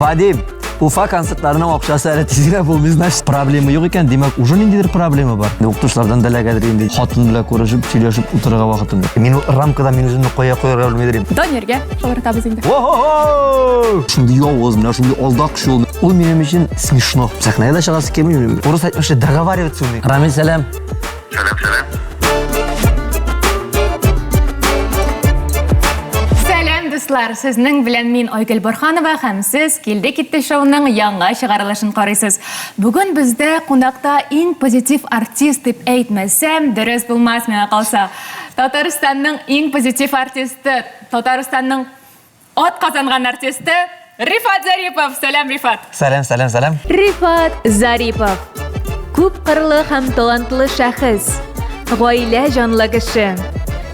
Вадим, Уфа концертларының акчасы әле тизгенә булмый, значит, проблема юк икән. Демәк, уже ниндидер проблема бар. Укытучылардан дәләгәдер инде. Хатын белән күрешеп, сөйләшеп утырырга вакытым юк. Мин рамкада мин үземне коя-коярга белмидем. Донерге шавыртабыз инде. Шундай явыз, менә шундай алдак шул. Ул минем өчен смешно. Сәхнәгә дә чыгасы килми. Урыс әйтмешә, договариваться умый. Рамил, сәлам. Сәлам. Дуслар, сезнең белән мин Айгөл Борханова һәм сез Килде китте шоуның яңа чыгарылышын карыйсыз. Бүген бездә кунакта иң позитив артист дип әйтмәсәм, дөрес булмас миңа калса. Татарстанның иң позитив артисты, Татарстанның ат казанган артисты Рифат Зарипов. Сәлам, Рифат. Сәлам. Рифат Зарипов. Күп кырлы һәм талантлы шәхес. Гаилә җанлы кеше.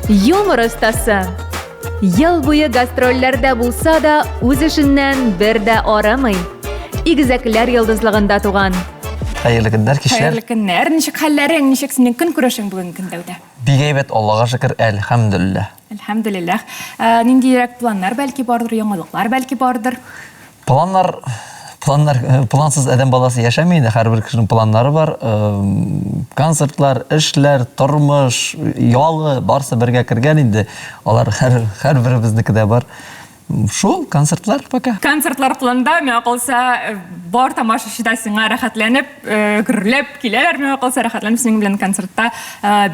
Юмор остасы. Ел буе гастрольләрдә булса да, үз эшеннән бер дә арамый. Игезәкләр йолдызлыгында туган. Хәерле көннәр, кишләр. Хәерле көннәр. Ничек хәлләрең, ничек синең көн күрешең бүген көндәүдә? Бик әйбәт, Аллага шөкер, әлхәмдүлилләх. Әлхәмдүлилләх. Ниндирәк планнар бәлки бардыр, яңалыклар бәлки бардыр? Плансыз адәм баласы яшәмәй инде, һәрбер кешенең планнары бар. Концертлар, эшләр, тормыш, ялы барсы бергә кергән инде. Алар һәрберебезнеке дә бар. Шул концертлар пока. Концертлар планда, миңа калса, бар тамашачыда сиңа рәхәтләнеп, гөрләп киләләр, миңа калса рәхәтләнеп синең белән концертта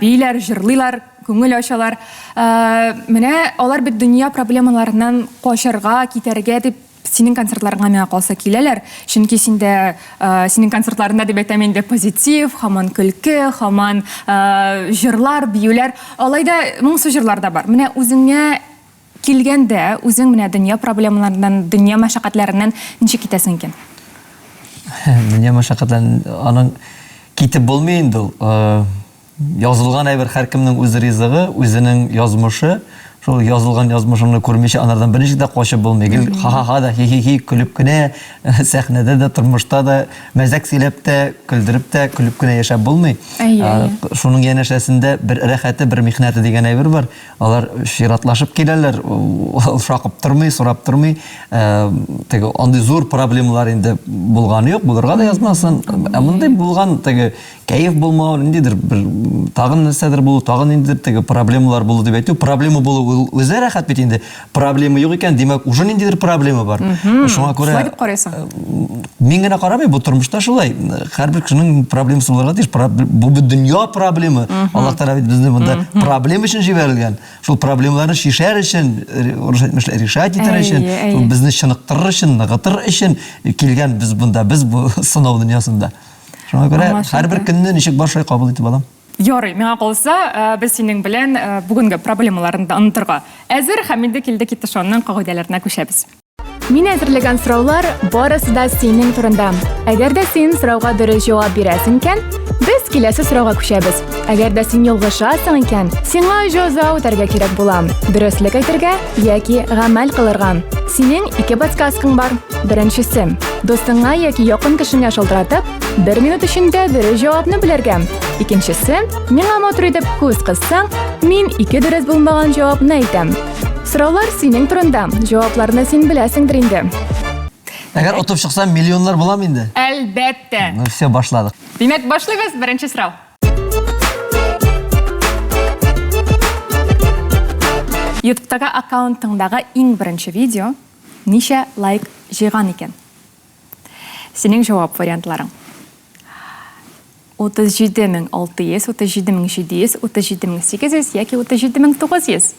бийләр, җырлыйлар, күңел ачалар. Менә алар бит дөнья проблемаларыннан качарга, китәргә дип синең концертларыңа миңа калса киләләр. Чөнки синең концертларында дип әйтәм инде позитив, һаман көлке, һаман җырлар, биюләр. Алайда моңсу җырлар да бар. Менә үзеңә килгәндә, үзең менә дөнья проблемаларыннан, дөнья мәшәкатьләреннән ничек китәсең икән? Дөнья мәшәкатьләрен аның китеп булмый инде ул. Язылган әйбер һәркемнең үз ризыгы, үзенең язмышы. Шул язылган язмышымны күрмичә анардан берничә дә качып булмый. Ха-ха да, хи-хи көлеп кенә, сәхнәдә дә, тормышта да, мәзәк сөйләп тә, күлдереп тә, көлеп кенә яшәп булмый. Шуның янәшәсендә бер рәхәте, бер михнәте дигән әйбер бар. Алар ширатлашып киләләр, шакып тормый, сорап тормый. Теге андый зур проблемалар инде булганы юк, булырга да язмасын. Мондай булган теге кайф булмау, ниндидер бер тагын нәрсәдер булу, тагын ниндидер теге проблемалар булу дип әйтү. Проблема булу үзе рәхәт бит инде. Проблема юк икән, димәк, уже ниндидер проблема бар. Шуңа күрә Шулай дип карыйсың. Мин генә карамый, бу тормышта шулай. Һәрбер кешенең проблемасы булырга тиеш. Бу бит дөнья проблема. Аллаһ Тәгалә бит безне монда проблема өчен җибәргән. Шул проблемаларны шишәр өчен, решать итәр өчен, безне чыныктырыр өчен, ныгытыр өчен килгән без монда, без бу сынау дөньясында. Шуңа күрә һәрбер көнне ничек башлай кабул итеп алам. Ярый, миңа калса, без синең белән бүгенге проблемаларны да онытырга әзер һәм инде Килде китте шоуның кагыйдәләренә күчәбез. Мин әзерләгән сораулар барысы да синең турында. Әгәр дә син сорауга дөрес җавап бирәсең икән, без киләсе сорауга күчәбез. Әгәр дә син ялгышасың икән, сиңа җәза үтәргә кирәк була. Дөреслекә әйтергә яки гамәл кылырга. Синең ике подсказкаң бар. Беренчесе, дустыңа яки якын кешеңә шалтыратып, 1 минут эчендә дөрес җавапны белергә. Икенчесе, миңа матур итеп күз кыссаң, мин ике дөрес булмаган җавапны әйтәм. Сораулар синең турында. Җавапларны син беләсеңдер инде. Әгәр отып чыксам, миллионнар булам инде. Әлбәттә. Ну все, башладык. Димәк, башлыйбыз. Беренче сорау. YouTube'тагы аккаунтыңдагы иң беренче видео ничә лайк җыйган икән? Синең җавап вариантларың. 37,600, 37,700, 37,800 яки 37,900.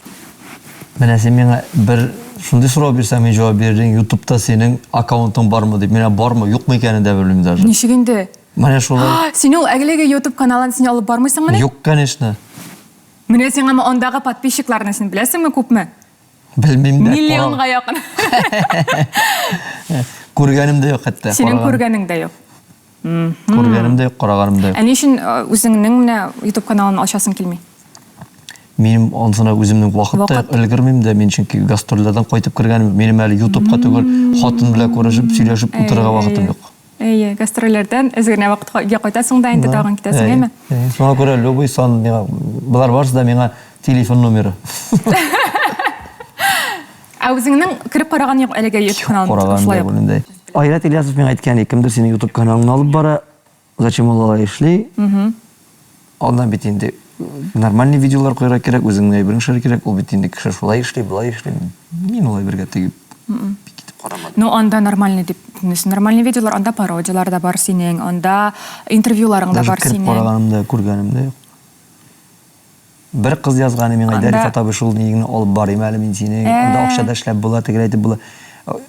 Менә син миңа бер шундый сорау бирсәң, мин җавап бирдем. YouTube'та синең аккаунтың бармы дип. Менә бармы, юкмы икәнен дә белмим даже. Ничек инде? Менә шулай. Син ул әгелеге YouTube каналын син алып бармыйсың менә? Юк, конечно. Менә сиңа андагы подписчикларны син беләсеңме, күпме? Белмим дә. Миллионга якын. Күргәнем дә юк хәтта. Синең күргәнең дә юк. Күргәнем дә юк, караганым да юк. Ә нишен үзеңнең менә YouTube каналын ачасың килми? Минем ансына үземнең вакытта өлгермим дә, мин чөнки гастрольләрдән кайтып кергәнем, минем әле YouTube'ка түгел, хатын белән күрешеп, сөйләшеп утырырга вакытым юк. Әйе, гастрольләрдән әзгенә вакытка кайтасың да инде тагын китәсең, әйме? Шуңа күрә любой сан миңа, булар барсы да миңа телефон номеры. Ә үзеңнең кирип караган юк әлегә YouTube каналын? Караган да булындай. Айрат Ильясов мен айткан, кимдир сени YouTube каналыңны алып бара, зачем ол алай эшлей? Ondan бит инде нормальный видеолар коюрга керек, өзүңнүн айбырың шыр керек, ол бит инде киши шулай эшлей, булай эшлей. Мен олай бирге тегип кетип карамадым. Ну, анда нормальный деп, нормальный видеолар, анда пародиялар да бар синең, анда интервьюларың да бар Даже кирип синең. караганымда, көргөнүмдө жок. Бир кыз язганы, мен айдар фотосы шул нигини алып барайм әле мен сени. Анда акча да эшләп була, тегер айтып була.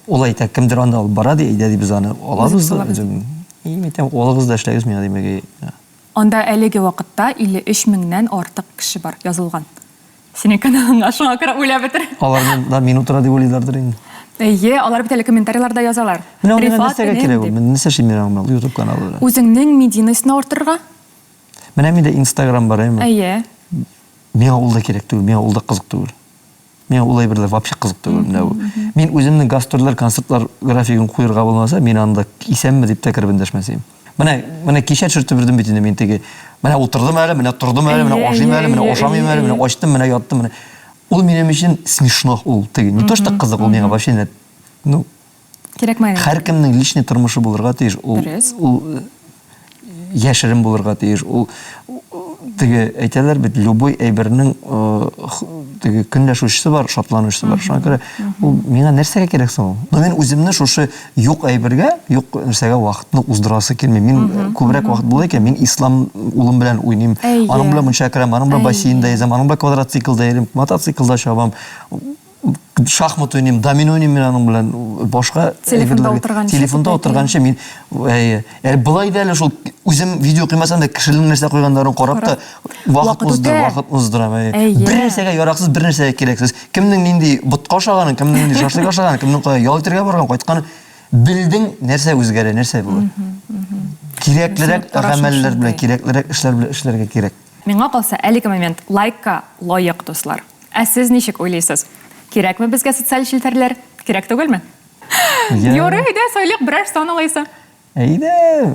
Ол айта кимдир анда алып бара дейди, биз аны алабыз да. Мен айтам, олыгыз да эшләгез мен демеге. Анда әлеге вакытта 53 меңнән артык кеше бар язылган. Синең каналыңа шуңа күрә уйлап бетер. Аларны да минутра дип уйлыйлардыр инде. Әйе, алар бит әле комментарийларда язалар. Менә нәрсәгә кирәк ул? Мен нәрсә эшли менә ул YouTube каналы? Үзеңнең медийнысын артырга? Менә миндә Instagram бар эме? Әйе. Миңа ул да кирәк түгел, миңа ул да кызык түгел. Миңа улай бирләр вообще кызык түгел менә ул. Мин үземнең гастрольләр, концертлар графигын куярга булмаса, мин анда исәнме дип тә киреп эндәшмәсем. Менә кичә төшертеп бирдем бит инде мен теге. Менә утырдым әле, менә тордым әле, менә ашыйм әле, менә ашамыйм әле, менә ачтым, менә яттым, менә. Ул минем өчен смешно ул теге. Не то что кызык, ул миңа вообще нет. Ну, Кирәкмәде. Һәркемнең личный тормышы булырга тиеш. Ул яшерен булырга тиеш. Ул теге әйтәләр бит, любой әйбернең теге көнләшүчесе бар, шатланучысы бар. Шуңа күрә ул миңа нәрсәгә кирәк соң ул? Мен үземне шушы юк әйбергә, юк нәрсәгә вакытны уздырасы килми. Мин күбрәк вакыт була икән, мин ислам улым белән уйныйм. Аның белән мунча керәм, аның белән бассейнда йөзәм, аның белән квадроциклда йөрим, мотоциклда чабам. Шахмат уйныйм, домино уйныйм мен аның белән, башка телефонда утырганчы мин булай да әле шул үзем видео кыймасам да кешенең нәрсә куйганнарын карап та вакыт уздырам. Бер нәрсәгә яраксыз, бер нәрсәгә кирәксез. Кемнең нинди ботка ашаганын, кемнең нинди шашлык ашаганын, кемнең кая ял итәргә барган, кайтканын билдең, нәрсә үзгәрә, нәрсә булыр. Кирәклерәк гамәлләр белән, кирәклерәк эшләр белән эшләргә кирәк. Миңа калса, әлеге момент лайкка лаек дуслар. Ә сез ничек уйлыйсыз? Кирәкме безгә социаль челтәрләр? Кирәк түгелме? Юрый, әйдә, сөйлик берәр сан алайса. Әйдә,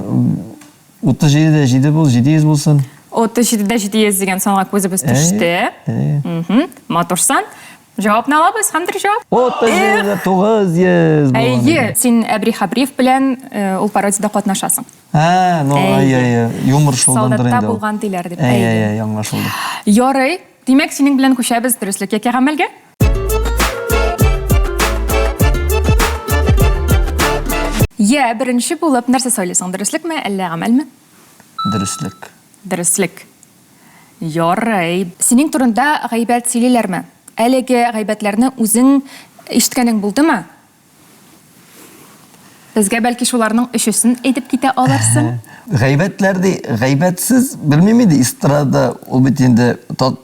37-дә 7 бул, 700 булсын. 37-дә 700 дигән санга күзебез төште. Матурсан. Җавапны алабыз, хәмдер җавап. 37-дә 900 бул. Әйе, син Әбри Хабриев белән ул пародиядә катнашасың. Ну, юмор шулдандыр инде. Солдатта булган диләр дип. Әйе, яңлашылды. Ярый, димәк синең белән күчәбез дөреслеккә яки гамәлгә? Я, беренче булып нәрсә сөйлисең, дөреслекме, әллә гамәлме? Дөреслек. Дөреслек. Ярый. Синең турында гайбәт сөйлиләрме? Әлеге гайбәтләрне үзең ишеткәнең булдымы? Безгә бәлки шуларның өчесен әйтеп китә алырсың. Гайбәтләрдә гайбәтсез белмим иде, эстрада ул бит инде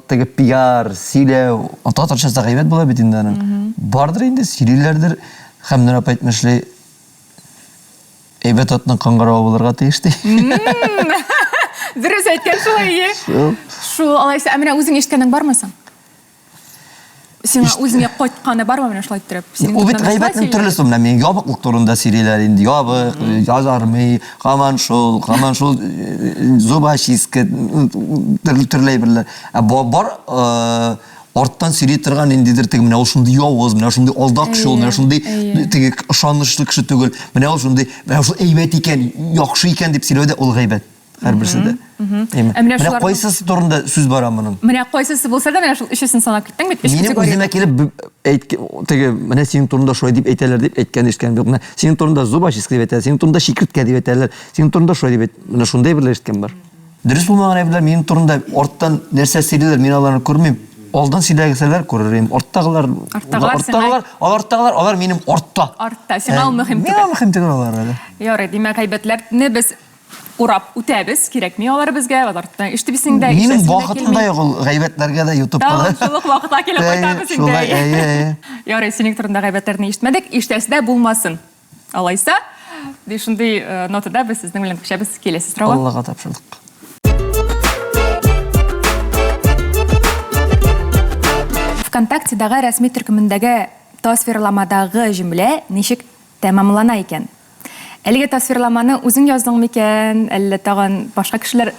теге пиар, сөйләү, татарчасы гайбәт була бит инде аның. Бардыр инде сөйлиләрдер, һәм нәп әйтмешли әйбәт атның каңгырау булырга тиешти. Дөрес әйткән шулай. Шул алайса, менә үзең ишеткәнең бармы соң? Син үзеңә кайтканы бармы менә шулай итеп? Ул бит гайбәтнең төрлесе менә мен ябыклык турында сөйлиләр инде. Ябык, язармый, каман шул, зубочистка, төрле берләр. Бар арттан сөйли торган индидер теге менә ул шундый явыз, менә шундый алдак кеше ул, менә шундый теге ышанычлы кеше түгел. Менә ул шундый, менә шул әйбәт икән, яхшы икән дип сөйләүдә ул гайбәт. Һәрберсе дә. Менә кайсысы турында сүз бара моның? Менә кайсысы булса да, менә шул өчесен санап киттең бит. Минем үземә килеп теге менә синең турында шулай дип әйтәләр дип әйткән ишеткән юк. Менә синең турында зубочистка дип әйтәләр, синең турында шикерткә дип әйтәләр, синең турында шулай дип менә шундай бер ишеткән бар. Дөрес булмаган әйберләр минем турында арттан нәрсә сөйлиләр, мин аларны күрмим. Алдан сөйләгәнсәләр күререм. Арттагылар, алар минем артта. Артта, сиңа мөһим түгел. Миңа мөһим түгел алар. Ярый, димәк гайбәтләрне без урап үтәбез, кирәкми алар безгә, алардан иштебисең дә, минем вакытымда юк ул гайбәтләргә дә YouTube'да. Шулык вакытка килеп кайтабыз инде. Ярый, синең турында гайбәтләрне ишетмәдек, иштәсе дә булмасын. Алайса, ди шундый нотада без сезнең белән күчәбез, киләсе сорауга. Аллага тапшырдык. ВКонтактедагы рәсми төркемендәге тасвирламадагы җөмлә ничек тәмамлана икән? Әлеге тасвирламаны үзең яздың микән, әллә тагын башка кешеләр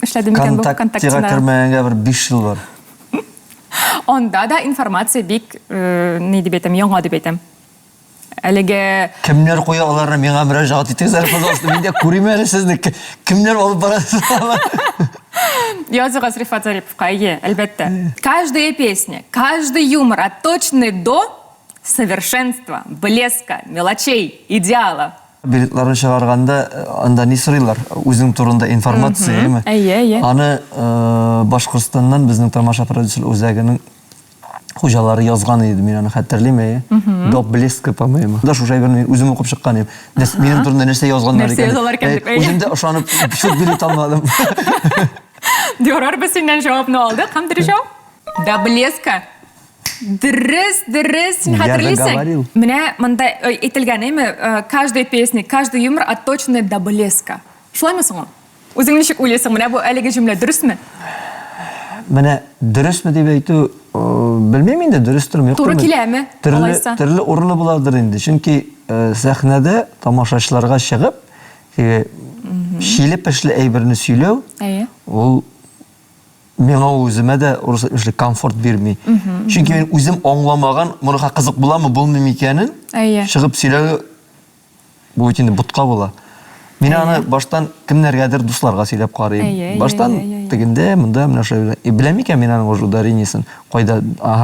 эшләде микән бу ВКонтактега кермәгәнгә бер 5 ел бар. Анда да информация бик, ни дип әйтәм, яңа дип әйтәм. Әлеге Кемнәр куя аларны миңа мөрәҗәгать итегез, пожалуйста. Мен дә күрим әле сезне. Кемнәр алып барасызлар? Языгыз Рифат Зариповка, әлбәттә. Каждая песня, каждый юмор от точно до совершенства, блеска, мелочей, идеала. Билетларын чыгарганда анда ни сорыйлар? Үзең турында информация, әйме? Әйе. Аны Башкортстаннан безнең тамаша продюсер үзәгенең хуҗалары язган иде, мин аны хәтерлим, До блеска, по-моему. Да шушы әйберне үзем укып чыккан идем. Минем турында нәрсә язганнар Нәрсә язалар икән дип, Үзем дә ошанып шул билет алмадым. Диорар без синнән җавапны алдык. Һәм дөрес җавап? До блеска. Дөрес, син Я же хәтерлисең. говорил. Менә монда әйтелгән, әйме? Каждая песня, каждый юмор от точно до блеска. Шулаймы соң ул? Үзең ничек уйлыйсың? Менә бу әлеге җөмлә дөресме? Менә дөресме дип әйтү, белмим инде, дөрестер юктыр. Туры киләме? Алайса. Төрле урыны буладыр инде. Чөнки сәхнәдә тамашачыларга чыгып, шилеп эшле әйберне сөйләү, Әйе. ул миңа үземә дә урыслы комфорт бирми. Чөнки мин үзем аңламаган, монга кызык буламы, булмый икәнен, Әйе. чыгып сөйләү бу бит инде бутка була. Мин аны баштан кемнәргәдер дусларга сөйләп карыйм. Баштан тегендә, монда менә шулай. Беләм икән мин аның ударениесен, кайда,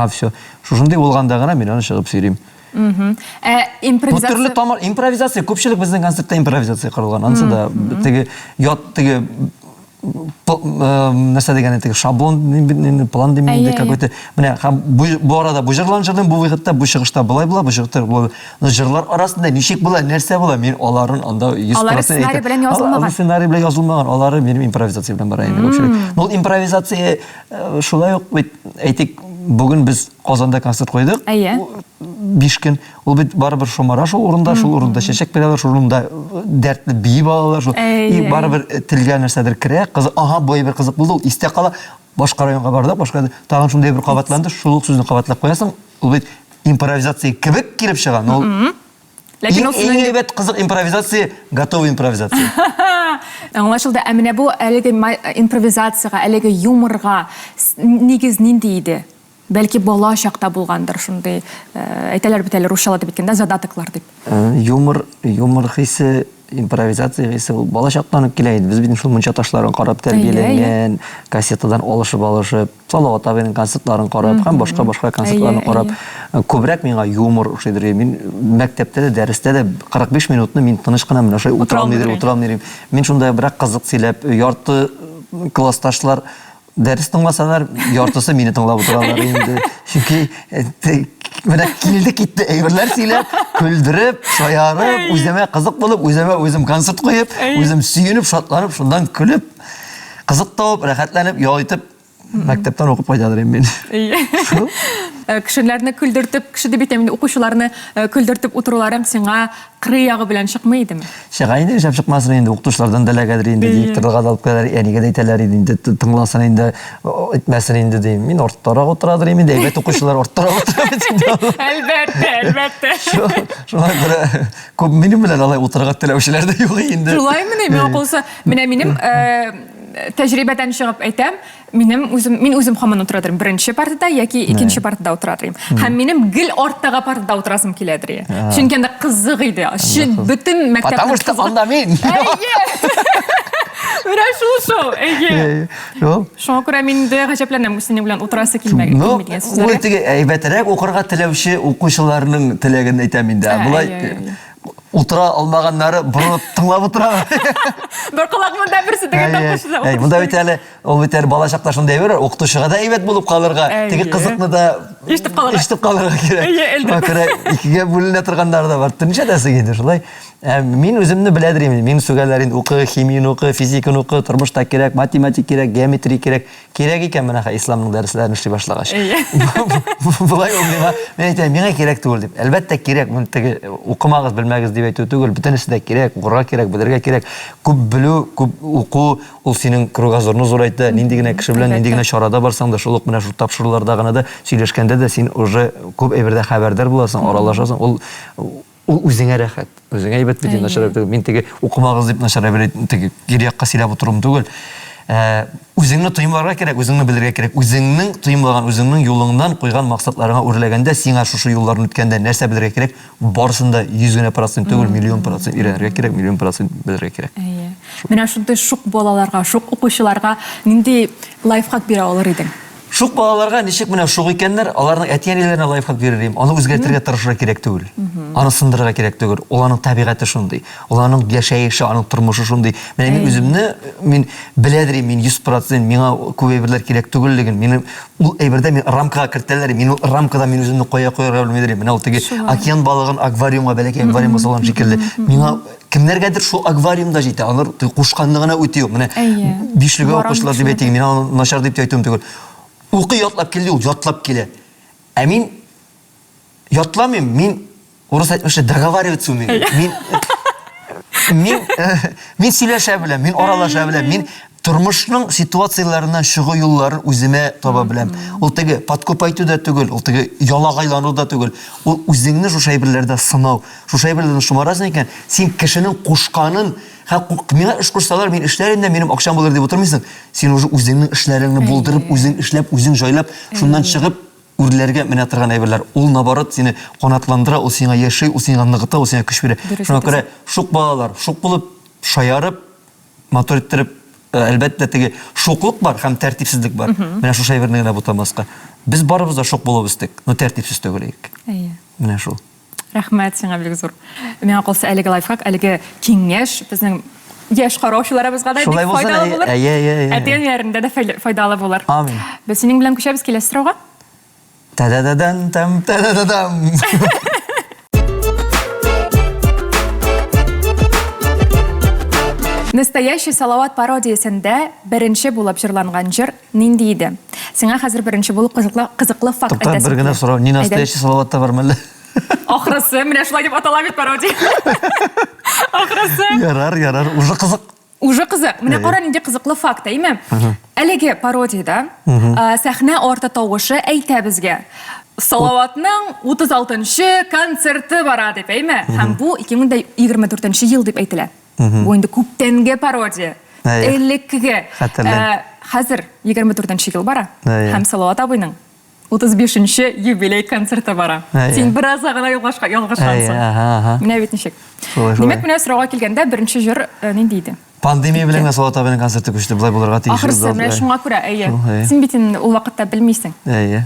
всё. Шушындый булганда гына мин аны чыгып сөйлим. Бу Импровизация. төрле импровизация, күпчелек безнең концертта импровизация кырылган. Анысы да теге теге нәрсә дигән теге шаблон, план димәйдә какой-то. Менә бу арада бу җырланышның бу вакытта бу чыгышта булай була, бу чыгышта була. Җырлар арасында ничек була, нәрсә була? Мин аларын анда 100% Алар сценарий белән язылмаган. Сценарий белән язылмаган. Алары минем импровизация белән бара инде күпчелек. Ул импровизация шулай ук бит әйтик, бүген без Казанда концерт куйдык. 5 көн. Ул бит барыбер шомара шул урында чәчәк бирәләр, шул урында дәртле бии балалар шул. И барыбер телгә нәрсәдер керә, кызы, бу бер кызык булды, ул истә кала. Башка районга бардык, башка тагын шундый бер кабатланды, шул ук сүзне кабатлап куясың. Ул бит импровизация кебек килеп чыган. Ул ләкин ул бит кызык импровизация, готовый импровизация. Аңлашылды. Менә бу әлеге импровизацияга, әлеге юморга нигез нинди иде? Бәлки бала чакта булгандыр шундый, әйтәләр бит русчалата биткәндә задатыклар дип. Юмор хисе, импровизация хисе ул бала чактан ук килә иде. Без бит шул мунча ташларын карап тәрбияләнгән, кассетадан алышып, Салават абыйның концертларын карап, һәм башка концертларын карап, күбрәк миңа юмор ошыйдыр. Мин мәктәптә дә, дәрестә дә 45 минутны мин тыныч кына менә шулай утырам. Мин шунда бирәк кызык сөйләп, ярты классташлар дәрес тыңласалар, яртысы мине тыңлап утыралар инде. Чөнки менә килде китте әйберләр сөйләп, күлдереп, шаярып, үземә кызык булып, үзем концерт куеп, үзем сөенеп, шатланып, шундан көлеп, кызык тауып, рәхәтләнеп, ял итеп, мәктәптән укып кайтадыр мин. Кешеләрне күлдертеп, кеше дип әйтәм инде, укучыларны күлдертеп утыруларың сиңа кырый ягы белән чыкмый идеме? Чыга инде, чыкмасын инде, укытучылардан дәләгәдер инде, директорга да алып келәр, әнигә дә әйтәләр инде, тыңласын инде, әйтмәсен инде дим. Мин артарак утырадыр инде, әйбәт укучылар артарак утырады. Әлбәттә. Шулай бер күп минем белән алай утырырга теләүчеләр дә юк инде. Шулаймы? Миңа калса, минем тәҗрибәдән чыгып әйтәм, мин үзем һаман утырадым беренче партада яки икенче партада утырадым. Һәм минем гел арттагы партада утырасым киләдер. Чөнки анда кызык иде. Бөтен мәктәптә. Потому что анда мин. Менә шул. Шуңа күрә мин дә гаҗәпләнәм, синең белән утырасы килмәгән сүзләргә. Ул теге әйбәтрәк укырга теләүче укучыларның теләген әйтәм инде. Булай утыра алмаганнары бурып тыңлап утыралар. Бер колагымда берсе теге тапкышыда. Монда бит әле ул бит бала чакта шундай бер укытучыга да әйбәт булып калырга, теге кызыкны да ишетеп калырга кирәк. Шуңа икегә бүленә торганнар да бар. Төнчә дәсе иде шулай. Мин үземне беләдер инде. Мин сүгәләр инде укы, химияны укы, физиканы укы, тормышта кирәк, математик кирәк, геометрия кирәк. Кирәк икән менә исламның дәресләрен эшли башлагач. Булай ул миңа, мен әйтәм, миңа кирәк түгел дип. Әлбәттә кирәк. Мин теге укымагыз, белмәгез дип әйтү түгел. Бөтенесе дә кирәк, укырга кирәк, белергә кирәк. Күп белү, күп уку, ул синең кругозорны зурайта. Нинди генә кеше белән, нинди генә чарада барсаң да, шул ук менә шул тапшыруларда гына да сөйләшкәндә дә син уже күп әйбердә хәбәрдар буласың, аралашасың. Ул үзеңә рәхәт. Үзеңә әйбәт бит начар. Мин теге укымагыз дип начар әйбер теге кирәккә сөйләп утырам түгел. Үзеңне тоймаларга кирәк, үзеңне белергә кирәк. Үзеңнең тоймлаган, үзеңнең юлыңнан куйган максатларыңа үрләгәндә, сиңа шушы юлларны үткәндә нәрсә белергә кирәк? Барысын да 100% түгел, миллион процент өйрәнергә кирәк, миллион процент белергә кирәк. Менә шундай шук балаларга, шук укучыларга нинди лайфхак бирә алыр идең? Шук балаларга ничек менә шук икәннәр, аларның әти-әниләренә лайфхак бирерим. Аны үзгәртергә тырышырга кирәк түгел. Аны сындырырга кирәк түгел. Аларның табигате шундый. Аларның яшәеше, аның тормышы шундый. Менә мин үземне беләдерим, мин 100% миңа күп әйберләр кирәк түгеллеген. Минем ул әйбердә мин рамкага кертәләр. Мин ул рамкада мин үземне куярга белмидерим. Менә ул теге океан балыгын аквариумга бәләкәй аквариумга салган шикелле. Миңа кемнәргәдер шул аквариумда җитә. Алар кушканлыгына үтү. Менә бишлеге укучылар дип әйтим, мин аны начар дип әйтүем түгел. Укый ятлап килде, ул ятлап килә. Ә мин ятламыйм, мин урыс әйтмешә договариваться умею. Мин сөйләшә беләм, мин аралаша беләм, мин тормышның ситуацияләреннән чыгу юлларын үземә таба беләм. Ул теге подкоп әйтү дә түгел, ул теге ялагайлану да түгел. Ул үзеңне шушы әйберләрдә сынау, шушы әйберләрдән шумарасын икән, син кешенең кушканын миңа эш кушсалар, мин эшләрем дә минем акчам булыр дип утырмыйсың. Син уже үзеңнең эшләреңне булдырып, үзең эшләп, үзең җайлап, шуннан чыгып үрләргә менә торган әйберләр. Ул наоборот сине канатландыра, ул сиңа яши, ул сиңа ныгыта, ул сиңа көч бирә. Шуңа күрә шук балалар, шук булып шаярып, мотор иттереп, әлбәттә теге шуклык бар һәм тәртипсезлек бар. Менә шушы әйберне генә бутамаска. Без барыбыз да шук булып үстек, но тәртипсез түгел идек. Менә шул. Рәхмәт сиңа бик зур. Миңа калса әлеге лайфхак, әлеге киңәш безнең яшь караучыларыбызга да бик файдалы булыр. Әтәннәрендә дә файдалы булыр. Амин. Без синең белән күчәбез киләсе сорауга. Та-да-да-дан там, та-да-да-дам. Настоящий Салават пародиясендә беренче булып җырланган җыр нинди иде? Сиңа хәзер беренче булып кызыклы факт әйтәсем. Бер генә сорау, ни настоящий Салаватта бармы әллә? Ахрысы, менә шулай дип атала бит пародия. Ахрысы. Ярар, уже кызык. Уже кызык. Менә кара нинди кызыклы факт, әйме? Әлеге пародиядә сәхнә арты тавышы әйтә безгә. Салаватның 36-нчы концерты бара дип, әйме? Һәм бу 2024 ел дип әйтелә. Бу инде күптәнге пародия. Элеккеге. Хәзер 24 ел бара. Һәм Салават абыйның 35-нче юбилей концерты бара. Син бераз гына ялгышкансың. Менә бит ничек. Димәк, менә сорауга килгәндә беренче җыр нинди иде? Пандемия белән Салават абыйның концерты көчле булай булырга тиеш. Ахрысы, менә шуңа күрә, син бит ул вакытта белмисең.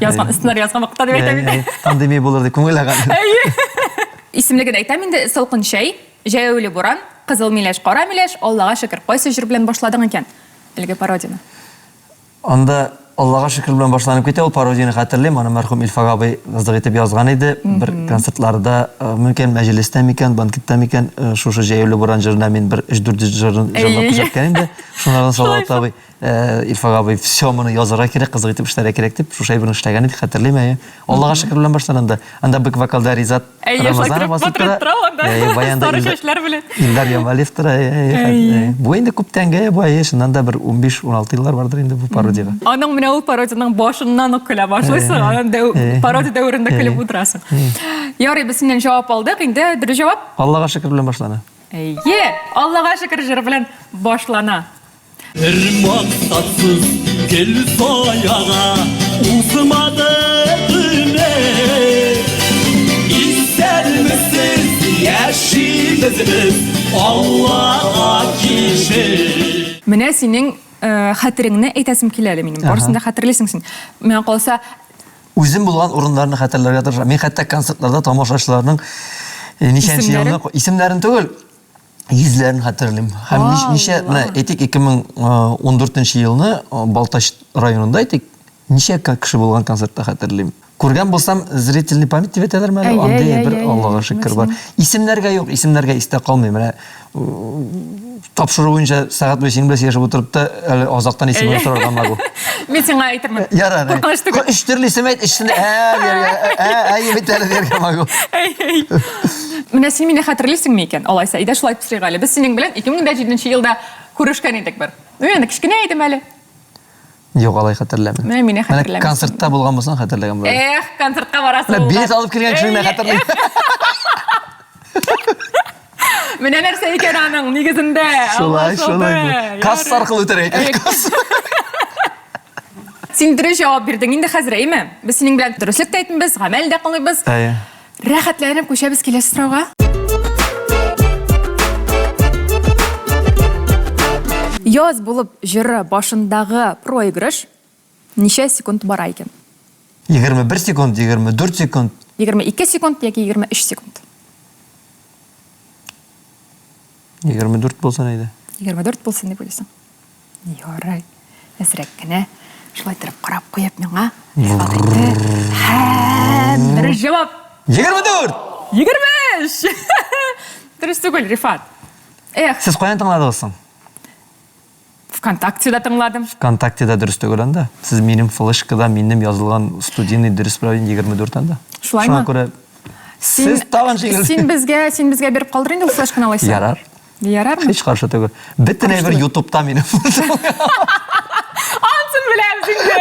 Язган сценарий язган вакытта дип әйтәм инде. Пандемия булыр дип күңелләгән. Исемлеген әйтәм инде, салкын чәй, җәяүле буран, кызыл миләш, кара миләш, Аллага шөкер. Кайсы җыр белән башладың икән? Әлеге пародияны. Анда Аллага шөкер белән башланып китә, ул пародияны хәтерлим. Аны мәрхүм Илфак абый язгы итеп язган иде. Бер концертларда, мөмкин мәҗлестә микән, банкетта микән, шушы җәяүле буран җырына мин бер 3-4 җырын җырлап күрсәткән инде. Шуннан Салават абый, Илфак абый все моны язарга кирәк, кызык итеп эшләргә кирәк дип, шушы әйберне эшләгән иде, хәтерлим. Аллага шөкер белән башланды. Анда бик вокалда Ризат Рамазанов басып тора. Баянда Илдар Ямалиев тора. Бу инде күптәнгә, бу шуннан да бер 15-16 еллар бардыр инде бу пародиягә. Аның менә ул пародияның башыннан ук көлә башлыйсың, анда пародия дәверендә көлеп утырасың. Ярый, без синнән җавап алдык, инде дөрес җавап? Аллага шөкер белән башлана. Аллага шөкер җыры белән башлана. Her maksatsız gel sayağa uzmadı ömür. İster misiniz yaşınızınız Allah'a kişi. Менә синең хәтереңне әйтәсем килә әле минем. Барысын да хәтерлисең син. Миңа калса Үзем булган урыннарны хәтерләргә тырышам. Мин хәтта концертларда тамашачыларның ничәнче елны исемнәрен түгел, йөзләрен хәтерлим. Һәм ничә, әйтик 2014 елны Балтач районында әйтик, ничә кеше булган концертта хәтерлим. Күргән булсам, зрительный память дип әйтәләрме? Андый бер Аллага шөкер бар. Исемнәргә юк, исемнәргә истә калмый. Менә тапшыру буенча сәгать буе синең белән сөйләшеп утырып та азактан исемне сорарга магу. Мин сиңа әйтермен. Ярар. Өч төрле исем әйт, өчсендә бит әле бергә магу. Менә син мине хәтерлисеңме икән? Алайса, иде шулай писрик әле. Без синең белән 2007 елда күрешкән идек бер. Менә кичкенә идем әле. Юк, алай хәтерләмим. Менә мине хәтерләмим. Менә концертта булган булсаң хәтерләгән булыр. Концертка барасың. Менә билет алып кергән кешене хәтерләмим. Менә нәрсә икән аның нигезендә. Шулай. Касса аркылы үтәрәк. Син дөрес җавап бирдең инде хәзер, әйме? Без синең белән дөреслекте дә әйтмибез, гамәл дә кылмыйбыз. Рәхәтләнеп күчәбез киләсе сорауга. Яз булып җыры башындагы проигрыш ничә секунд бара икән? 21 секунд, 24 секунд. 22 секунд яки 23 секунд? 24 болса нәйді? 24 булсын дип уйлыйсың. Ярай. Әзрәк кенә шулай торып карап куеп миңа. Дөрес җавап. 24! 23! Дөрес түгел, Рифат. Сіз қаян тыңладыңыз? ВКонтактеда тыңладым. ВКонтактеда дұрыс түгел анда. Сіз менің флешкада менің жазылған студийный дұрыс правильно 24 анда. Шулай ма? Сіз тағын жеңіл. Син безгә беріп қалдыр инде флешканы алайсың. Ярар. Ярармы? Hiç қаршы түгел. Біттін әйбір YouTube'да менің. Ансың біләм синде.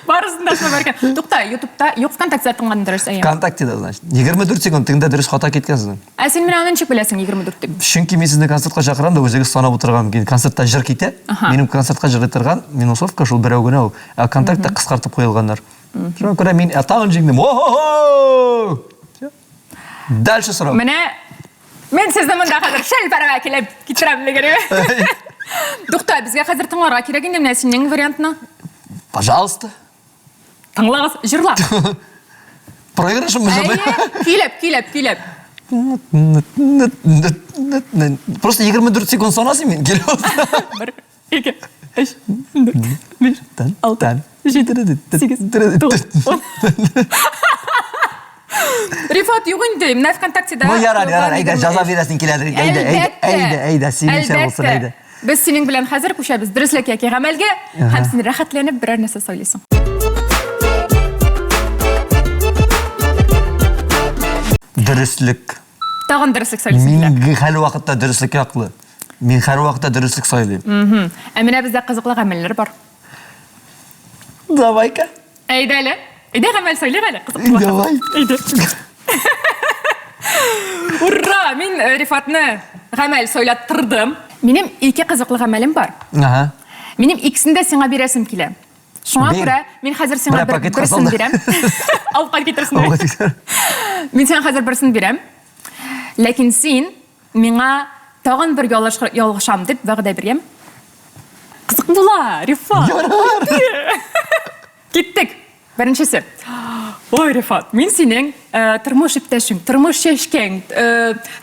Барысында шына баркен. Тоқта, YouTube'да, yok ВКонтактеда тыңладың дұрыс әйем. ВКонтактеда, значит. 24 секунд тыңда дұрыс хата кеткенсің. Сен мен анын чек білесің 24 деп. Чөнки мен сізді концертқа шақырам да өзіңіз санап отырған кейін концертта жыр кете. Менің концертқа жыр етірған минусовка шул біреу күні ол. Контактта қысқартып қойылғандар. Содан көре мен тағын жеңдім. О-хо-хо! Дальше сұрау. Мене мен сізді мұнда қазір шәл-пәрәға келіп кетірем дегені. Тоқта, бізге қазір тыңларға керек енді міне сенің вариантына. Пожалуйста. Тыңлағыз, жырла. Проигрышым мы жырды? Күйлеп. Просто 24 секунд сонасы мен келіп отыр. 1, 2, 3, 4, 5, 6, 7, 8, 9. Рифат, yok indi. Mine ВКонтактеда. Bu yarar. Ayda жаза бересің келеді. Ayda. Сүйінше болсын ayda. Біз сенің білән хәзір күшәбіз дөреслеккә яки гамәлгә, һәм син рәхәтләнеп берәр нәрсә сөйлисең. Дөрестлек. Тагын дөреслек сөйлисең. Мен һәр вакытта дөреслек яклы. Мен һәр вакытта дөреслек сөйлим. Ә менә бездә кызыклы гамәлләр бар. Давай-ка. Әйдәле. Әйдә гамәл сөйлә әле, кызыклы. Давай. Әйдә. Ура! Мин Рифатны гамәл сөйләп тордым. Минем ике кызыклы гамәлем бар. Минем икесен дә сиңа бирәсем килә. Шуңа күрә мин хәзер сиңа берсен бирәм. Алып китерсең. Мин сиңа хәзер берсен бирәм. Ләкин син миңа тагын бер ялгышам дип вәгъдә бирәм. Кызык була, Рифат. Киттек. Беренчесе. Ой, Рифат, мин синең тормыш иптәшең, тормыш чәчкәң,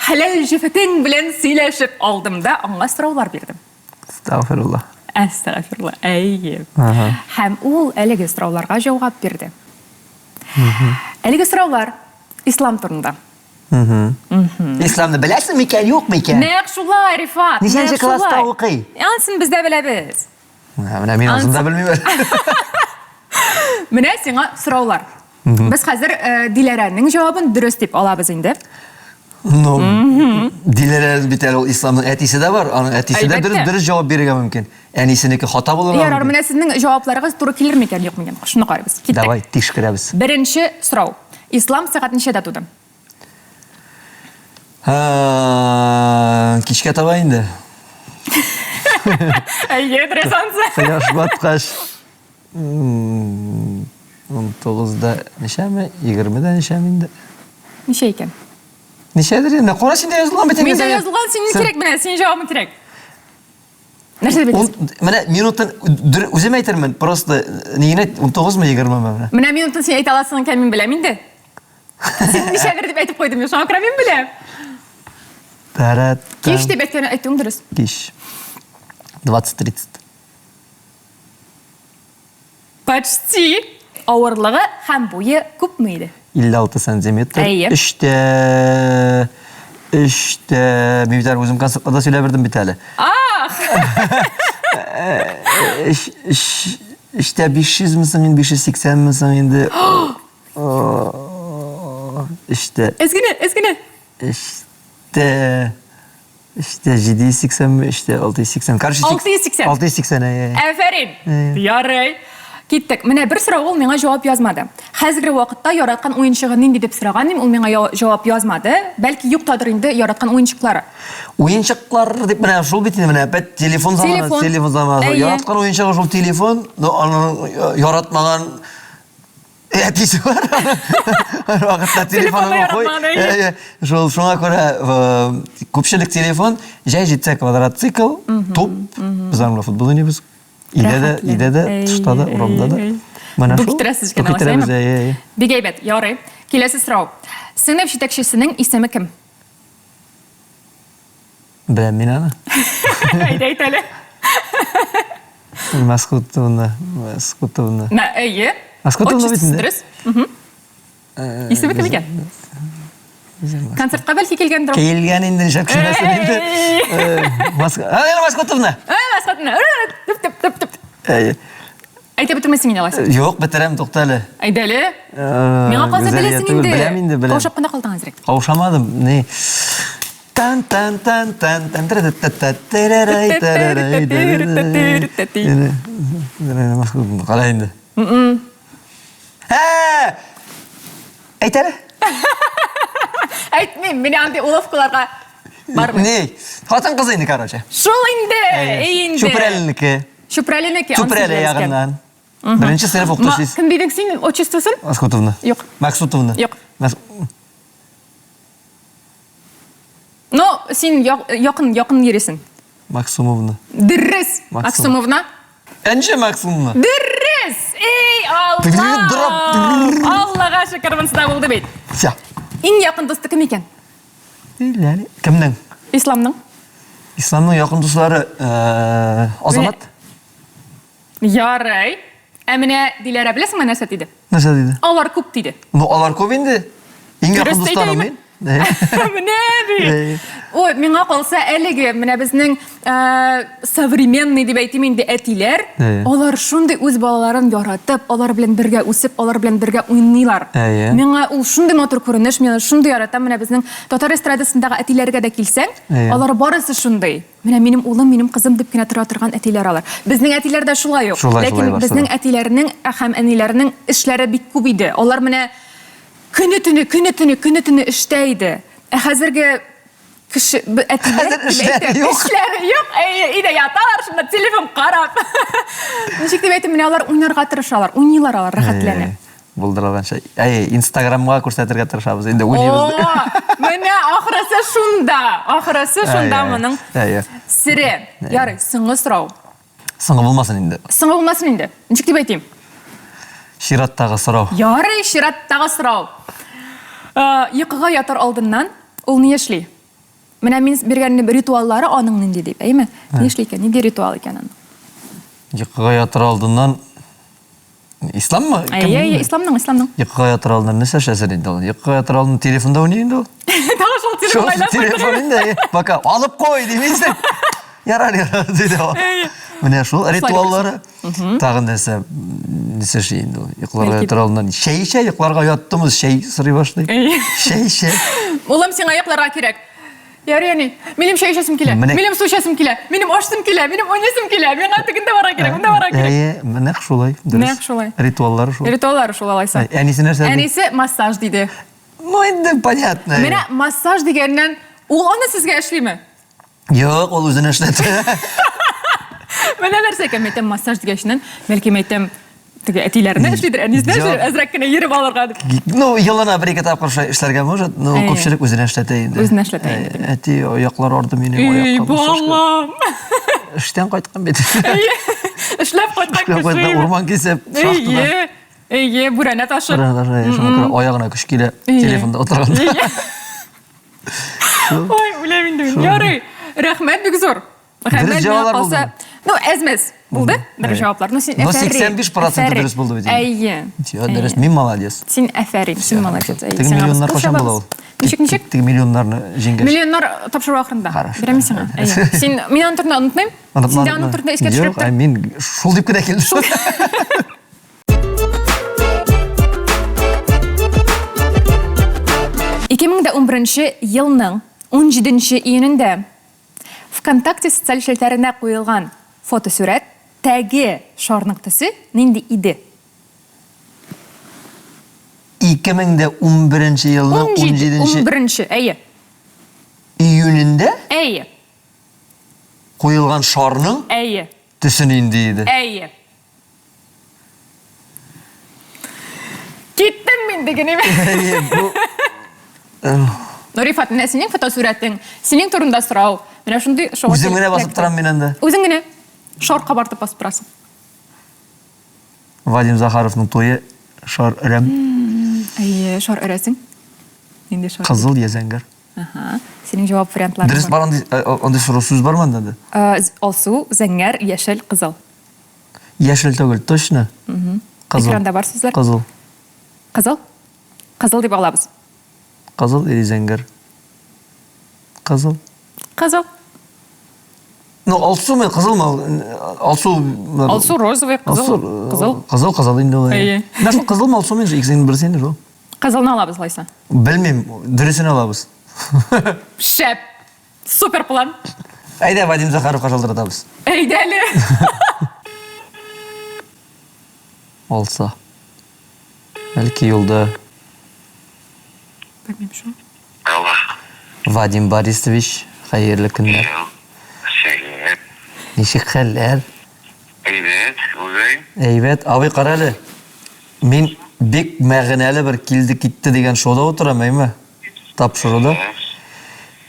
хәләл җифетең белән сөйләшеп алдым да, аңа сораулар бирдем. Астагфирулла. Әйе. Һәм ул әлеге сорауларга җавап бирде. Әлеге сораулар ислам турында. Исламны беләсеңме икән, юкмы икән? Нәкъ шулай, Рифат. Ничәнче класста укый? Ансын бездә беләбез. Менә мин азында белмим. Менә сиңа сораулар. Без хәзер Диләрәнең җавабын дөрес дип алабыз инде. Диләрә бит ул исламның әтисе дә бар, аның әтисе дә дөрес җавап бирергә мөмкин. Әнисенеке хата булырга. Ярар, менә сезнең җавапларыгыз туры килерме икән, юкмы икән? Шуны карыйбыз. Киттек. Давай, тикшерәбез. Беренче сорау. Ислам сәгать ничәдә туды? Кичкә таба инде. Әйе, дөрес ансы. Кояш баткач. 19-да ничәме? 20-да ничәме инде? Ничә икән? Ничәдер инде? Кара синдә язылган бит инде. Миндә язылган, синең кирәк менә, синең җавабың кирәк. Нәрсә дип әйтәсең? Менә минутын үзем әйтермен, просто нигә 19-мы 20-мы менә. Менә минутын син әйтә аласың икән, мин беләм инде. Син ничәдер дип әйтеп куйдым, шуңа күрә мин беләм. Кич дип әйттең дөрес. Кич. 20:30. Почти. Авырлыгы һәм буе күпме иде? 56 сантиметр. Эштә, мин бит үзем концертта сөйләп бирдем бит әле. Эштә 500 мисың инде, 580 мисың инде. Эштә. Эзгене. Эштә 780, эштә 680. 680. Әфәрин. Ярый. Киттек. Менә бер сорау ул миңа җавап язмады. Хәзерге вакытта яраткан уенчыгы нинди дип сораганым, ул миңа җавап язмады. Бәлки юктадыр инде яраткан уенчыклары. Уенчыклар дип менә шул бит инде менә бит телефон заманы. Әйе. Яраткан уенчыгы шул телефон, аны яратмаган әтисе бар. Вакытта телефонны яратмаган, әйе. Шул шуңа күрә күпчелек телефон, җай җитсә квадроцикл, туп, без аңла футбол уйныйбыз. Идә дә, тышта да, урамда да. Бу китерәсез генә Китерәбез, алсаймы? Бик әйбәт, ярый. Киләсе сорау. Сыйныф җитәкчесенең исеме кем? Беләм мин аны. Әйт әле. Маскутовна. Әйе. Маскутовна бит инде. Дөрес. Исеме кем икән? Концертка бәлки килгәндер. Килгән инде ничек шунысы инде. Маскутовна. Маскутовна. Әйе. Әйтеп бетермәсең инде алайса. Юк, бетерәм, тукта әле. Әйдә әле. Миңа калса беләсең инде. Беләм инде, беләм. Каушап кына калдың хәзер. Каушамадым. Не? Тан тан тан тан тан тарарай Маскутовна калай инде. Әйт әле. Әйтмим, мин андый уловкаларга бармы? Не? Хатын кызы инде, короче. Шул инде. Инде. Чүпрәлинеке. Чүпрәлинеке. Чүпрәле ягыннан. Беренче сыйныф укытучысы. Кем дидең син? Отчествосын? Маскутовна. Юк. Максутовна. Юк. Но син якын йөрисең. Максумовна. Дөрес. Максимовна. Максимовна. Әнҗе Максумовна. Дөрес. Эй, Алла. Аллага шөкер, монда булды бит. Все. Иң якын досты кем икән? Кемнең? Исламның. Исламның якын дуслары Азамат. Ярый. Ә менә Диләрә беләсеңме нәрсә диде? Нәрсә диде? Алар күп диде. Ну, алар күп инде. Иң якын Дөрес дусларым әйтәйме? мин. Менә бит. Ой, миңа калса әлеге менә безнең современный дип әйтим инде әтиләр, алар шундый үз балаларын яратып, алар белән бергә үсеп, алар белән бергә уйныйлар. Миңа ул шундый матур күренеш, мин шундый яратам. Менә безнең татар эстрадасындагы әтиләргә дә килсәң, алар барысы шундый. Менә минем улым, минем кызым дип кенә тора торган әтиләр алар. Безнең әтиләр дә шулай ук. Ләкин безнең әтиләрнең һәм әниләрнең эшләре бик күп иде. Алар менә көне-төне эштә иде. Ә хәзерге кеше эшләре юк. Өйдә яталар, шунда телефон карап. Ничек дип әйтим, менә алар уйнарга тырышалар, уйныйлар алар рәхәтләнеп. Булдырылганча. Инстаграмга күрсәтергә тырышабыз. Инде уйныйбыз. Менә ахырысы шунда моның сире. Ярый, соңгы сорау. Соңгы булмасын инде. Соңгы булмасын инде. Ничек дип әйтим? Чираттагы сорау. Ярый, чираттагы сорау. Йокыга ятар алдыннан ул ни эшли? Менә мин бергән ритуаллары аның нинди дип, әйме? Ни эшли икән? Нинди ритуал икән аның? Йокыга ятар алдыннан Исламмы? Әйе, исламның. Йокыга ятар алдыннан нәрсә эшләсен инде ул? Йокыга ятар алдыннан телефонда уйный инде ул. Тагы шул телефон айлап Телефон инде. Пока алып кой димәсең. Ярар диде ул. Менә шул ритуаллары. Тагы нәрсә эшли инде ул? Йокларга ятар алдыннан шәй йокларга яттымыз, шәй сырый башлый. Шәй. Улым, сиңа йокларга кирәк. Ярый, минем шәй эчәсем килә. Минем су эчәсем килә. Минем ашсым килә. Минем уйнасым килә. Миңа тегендә бара кирәк, монда бара кирәк. Әйе, менә шулай. Нәкъ шулай. Ритуаллары шул. Ритуаллары шул алайса. Әнисе нәрсә? Әнисе массаж диде. Ну, инде понятно. Менә массаж дигәннән ул аны сезгә эшлиме? Юк, ул үзенә эшләтә. Менә нәрсә икән мәйтәм массаж дигәннән, бәлки мәйтәм теге әтиләрне эшлидер, әнисне әзрәк кенә йөреп алырга дип. Ну, елына бер-ике тапкыр эшләргә может, но күпчелек үзенә эшләтә инде. Үзенә эшләтә инде. Әти аяклар арды минем аякка. Балам. Эштән кайткан бит. Эшләп кайткан кеше. Урман кисеп, шахтада. Әйе, бүрәнә ташып. Аягына көч килә, телефонда утырган. Ой, үләм инде. Ярый. Рәхмәт бик зур. Дөрес җаваплар булды. Ну, әзмәс булды. Дөрес җаваплар. Ну, син әфәрин. 85% дөрес булды бит. Әйе. Дөрес, мин молодец. Син әфәрин, син молодец. Теге миллионнар кашан була ул? Ничек? Теге миллионнарны җиңгәч. Миллионнар тапшыру ахырында. Бирәм сиңа. Әйе. Син мине онытырны онытмыйм. Син дә аны онытырны искә төшереп тор. Юк, мин шул дип кенә килдем. 2011 елның 17 июнендә ВКонтакте социаль шелтәренә куелган фотосурәт тәге шар нөктәсе нинди иде? 2011 yılının 17. 11-ші, әйе. iyuninde Әйе. koyulgan şarның Әйе. tüsün indiydi. Әйе. Кеттім мен деген еме. Bu Рифат, міне сенің фотосуреттің, сенің турында сұрау. Міне шындай шоу. Үзіңіне басып тұрам мен анда. Өзіңіне шорқа бартып басып тұрасың. Вадим Захаровның тойы шар ірем. Әйе, шор өресің. Ненде шор? Қызыл езәңгір. Аха. Сенің жауап вариантларың Дұрыс бар ондай сұрау сөз бар ма анда? Алсу, зәңгәр, яшел, қызыл. Яшел түгел, точно. Қызыл. Экранда бар сөздер. Қызыл. Қызыл? Қызыл деп алабыз. Қызыл или зәңгір? Қызыл. Қызыл. Ну, алсу мен қызыл ма? Алсу... Алсу розовый, қызыл. Қызыл. Қызыл, қызыл енді олай. Әйе. Нашу қызыл ма алсу мен икісінің бірсені жол? Қызылны алабыз лайса. Білмейм, дүресін алабыз. Шәп. Супер план. Әйде Вадим Захаровқа жалдыратабыз. Әйдәлі. Алса. Әлкі елді Білмейм шу. Алло. Вадим Борисович, қайырлы күнлер. Сәлем. Нешік хәлләр? Әйбет, өзің? Әйбет, абай қаралы. Мен бек мәғінәлі бір келді кетті деген шоуда отырам, әйме? Тапшыруда.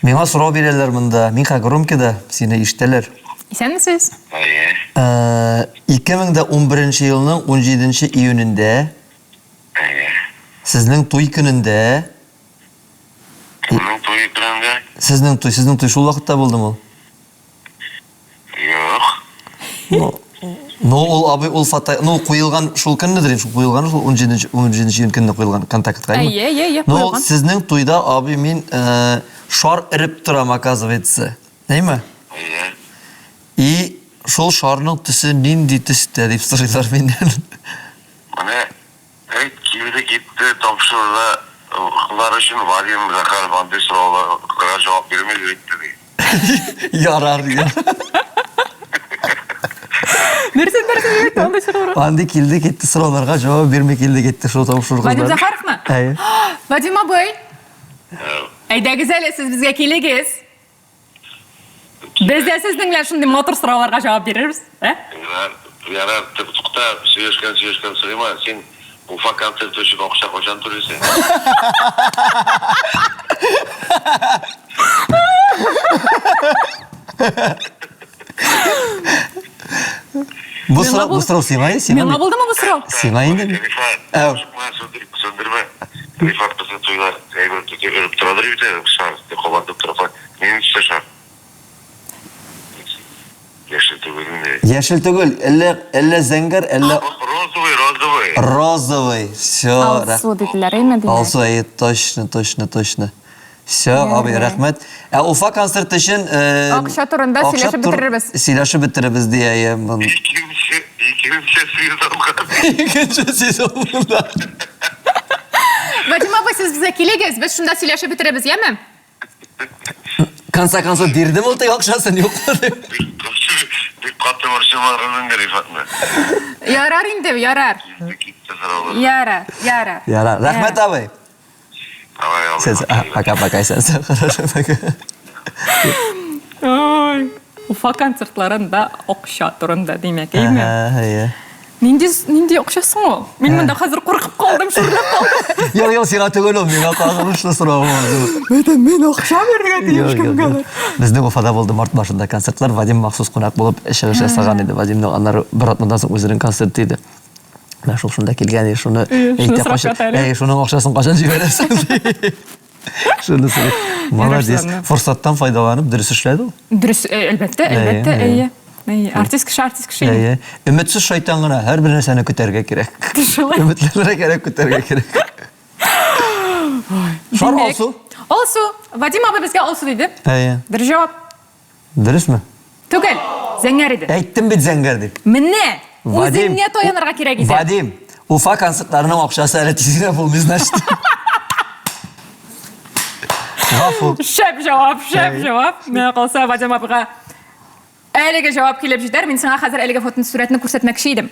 Меңа сұрау берелер мұнда. Мен қағыромкеда, сені іштелер. Исәнмісіз? Әйе. 2011 yılının 17 iyuninde Әйе. sizin toy gününde Кімнің той күнінде? sizin toy şol vaqtda болды mu? Yok. No ol abi ol fata no qo'yilgan şol kunnidir, şol qo'yilgan şol 17 iyun kunida qo'yilgan kontaktga. Әйе, No qo'yilgan. sizin toyda abi men şar irib turam оказывается. Neymi? Әйе. И şol şarның түсі нинди түсті деп сұрайлар менен. Міне, келді кетті тапшырды. Қылар үшін Вадим Захаров андай сұрауға жауап бермей өйтті дейді. Yarar ya. Нәрсе өйтті, ондай сұрау. Andi келді кетті сұрауларға жауап бермей келді кетті шол тапшыру Вадим қыздар. Захаров ма? Әйе. Вадим абай. Әйдәгіз әлі сіз бізге келегіз. Біз де сіздің шындай мотор сұрауларға жауап берербіз. Яра, тұқта сөйлескен сұрайма, сен Уфа концерт үшін оқыша қошан түресің. Bu sırav Simay? Меңа болды ма бұл сұрау? Simay енді? Рифат, сөндірме. Рифат біздің тойлар өріп тұрадыр үйде, шар, қоландып тұрапа. Нені түсті шар? Яшыл түгілінде. Yeşil түгіл, әлі зәңгір, әлі Розовый. розовый. Все, Алсу деділер, еме деймі? Алсу, әйе, точно. Все, abi, рахмет. Уфа концерт үшін... Ақша турында сөйлешіп бітірербіз. Сөйлешіп бітірербіз, дейе. Екінші сезонға. Екінші сезонында. Вадим абай, сіз бізге келегіз, біз шында сөйлешіп бітірербіз, еме? Конца бердім олтай ақшасын, yok mu? Бек қатты маршаларының Рифатына. Ярар инде, ярар. Ярар. Рахмет, abi. Сәз, пока, сәз. Хорошо, пока. Ой, Уфа концертларында ақша турында демек, еме? Әйе. Ненде ақшасың ол? Мен мұнда қазір қорқып қалдым, шүрлеп қалдым. Yok, сен түгел ол, мен қағырышты сұрауым. Мен ақша берген деймішкім қалыр. Біздің Уфада болды март башында концертлар. Вадим мақсус қонақ болып шығыш жасаған еді. Вадимнің анары бір атмадан соң өзінің концерті еді. Мен шында келген, шуны шуның ақшасын қашан жібересің дейді. Шуны сұрай. Молодец. Фұрсаттан файдаланып, дұрыс ішледі ол? Дұрыс, әлбәтте, әйе. Артист кіші. Үмітсіз шайтан ғана әр бір нәрсені көтерге керек. Үмітлерге керек, көтерге керек. Шар алсу? Алсу. Вадим абай бізге алсу дейді. Бір жауап. Дұрыс ма? Түгел, зәңгәр еді. Әйттім бет зәңгәр деп. Міне, өзіңне тоянырға керек еді. Вадим, Уфа концертларының ақшасы әлі тезіне болмыз, значит. Ғафу. Шәп жауап. Мен қалса Вадим абайға әліге жауап келіп жетер. Мен саңа қазір әліге фотоның суретini көрсетмекші едім.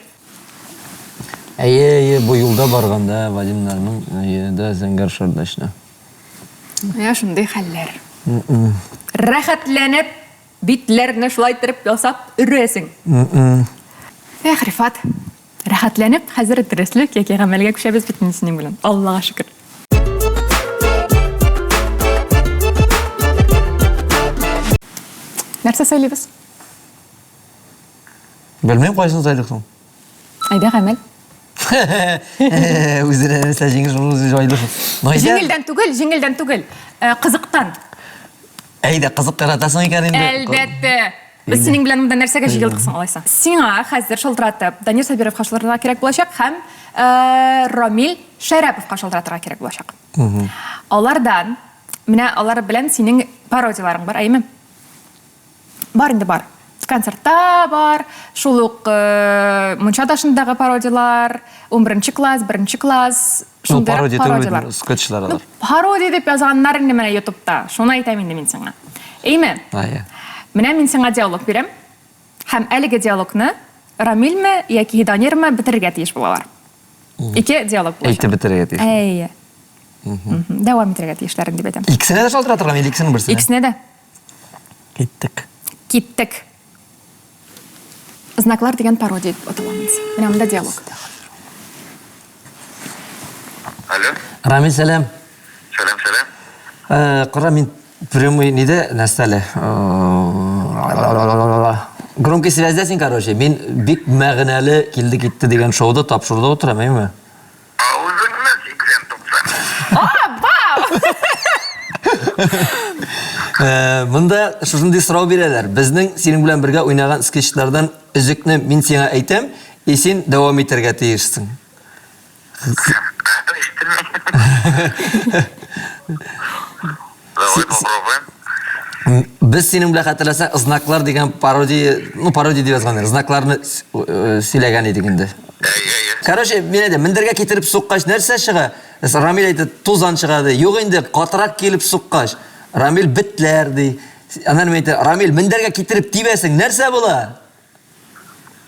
Bu yolda barganda Vadimlarning da Zangar Shardashna. Ya шундай хәлләр. Рәхәтләнеп, битләрне шулай итеп ясап үрәсең. Рифат, рәхәтләнеп, хәзер дәреслек яки гамәлгә күчәбез бит синең белән. Аллага шөкер. Нәрсә сөйлибез? Белмәйм кайсын сайлыктың. Айда гамәл. Үзенә нәрсә җиңел Җиңелдән түгел. Кызыктан. Әйдә, кызык каратасың икән инде. Әлбәттә. Без синең белән монда нәрсәгә җыелдык соң алайса? Сиңа хәзер шылтыратып Данир Сабировка шылтыратырга кирәк булачак һәм Рамил Шәрәповка шылтыратырга кирәк булачак. Алардан, менә алар белән синең пародияларың бар, әйме? Бар инде бар. Концертта бар, шул ук Мунчадашындагы пародиялар, 11 класс, 1 класс, шундый пародиялар. Скетчлар. Пародия дип язганнар инде менә YouTube'та. Шуны әйтәм инде мин сиңа. Әйме? Менә мин сиңа диалог бирәм. Һәм әлеге диалогны Рамилме яки Данирме бетерергә тиеш булалар. Ике диалог булачак. Әйтеп бетерергә тиеш. Әйе. Дәвам итәргә тиешләр дип әйтәм. Икесенә дә шалтыратырга Рамил, икесенең берсенә. Икесенә дә. Киттек. Знаклар дигән пародия дип аталамыз. Менә монда диалог. Алло. Рамил, сәлам. Сәлам. Кара, мин прямой неде нәрсәле? Громкий связьдәсең, короче. Мин бик мәгънәле килде китте дигән шоуда тапшыруда утырам, әйме? Үзеңне 80-90. Монда шушындый сорау бирәләр. Безнең синең белән бергә уйнаган скетчлардан үзекне мин сиңа әйтәм, и син дәвам итәргә тиешсең. Давай попробуем. Без синең белән хәтерләсәң, знаклар дигән пародия, дип язганнар. Знакларны сөйләгән идек инде. Короче, мен дә мендәргә китереп суккач нәрсә чыга? Рамил әйтте, тузан чыгады. Юк инде, катырак килеп суккач. Рамил битләр ди. Аннан мен әйтте, Рамил мендәргә китереп тибәсең, нәрсә була?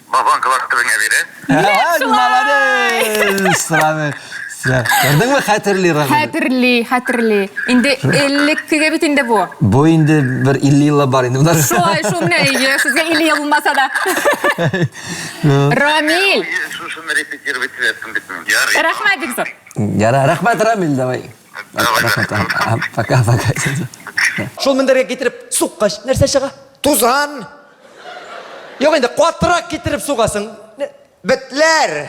Бабан кылактыбыңа бирә. Молодец! Рамил. Gördün mü Хәтерли. Инде элеккеге бит инде бу. Бу инде бер 50 елла бар инде. Шулай, шул менә, сезгә 50 ел булмаса да. Рамил. Шушыны репетировать итәсең бит мин. Рәхмәт бик зур. Яра, рәхмәт Рамил, давай. Пока. Шул мендәргә китереп суккач, нәрсә чыга? Тузан, Юк инде, катырак китереп сугасың. битләр.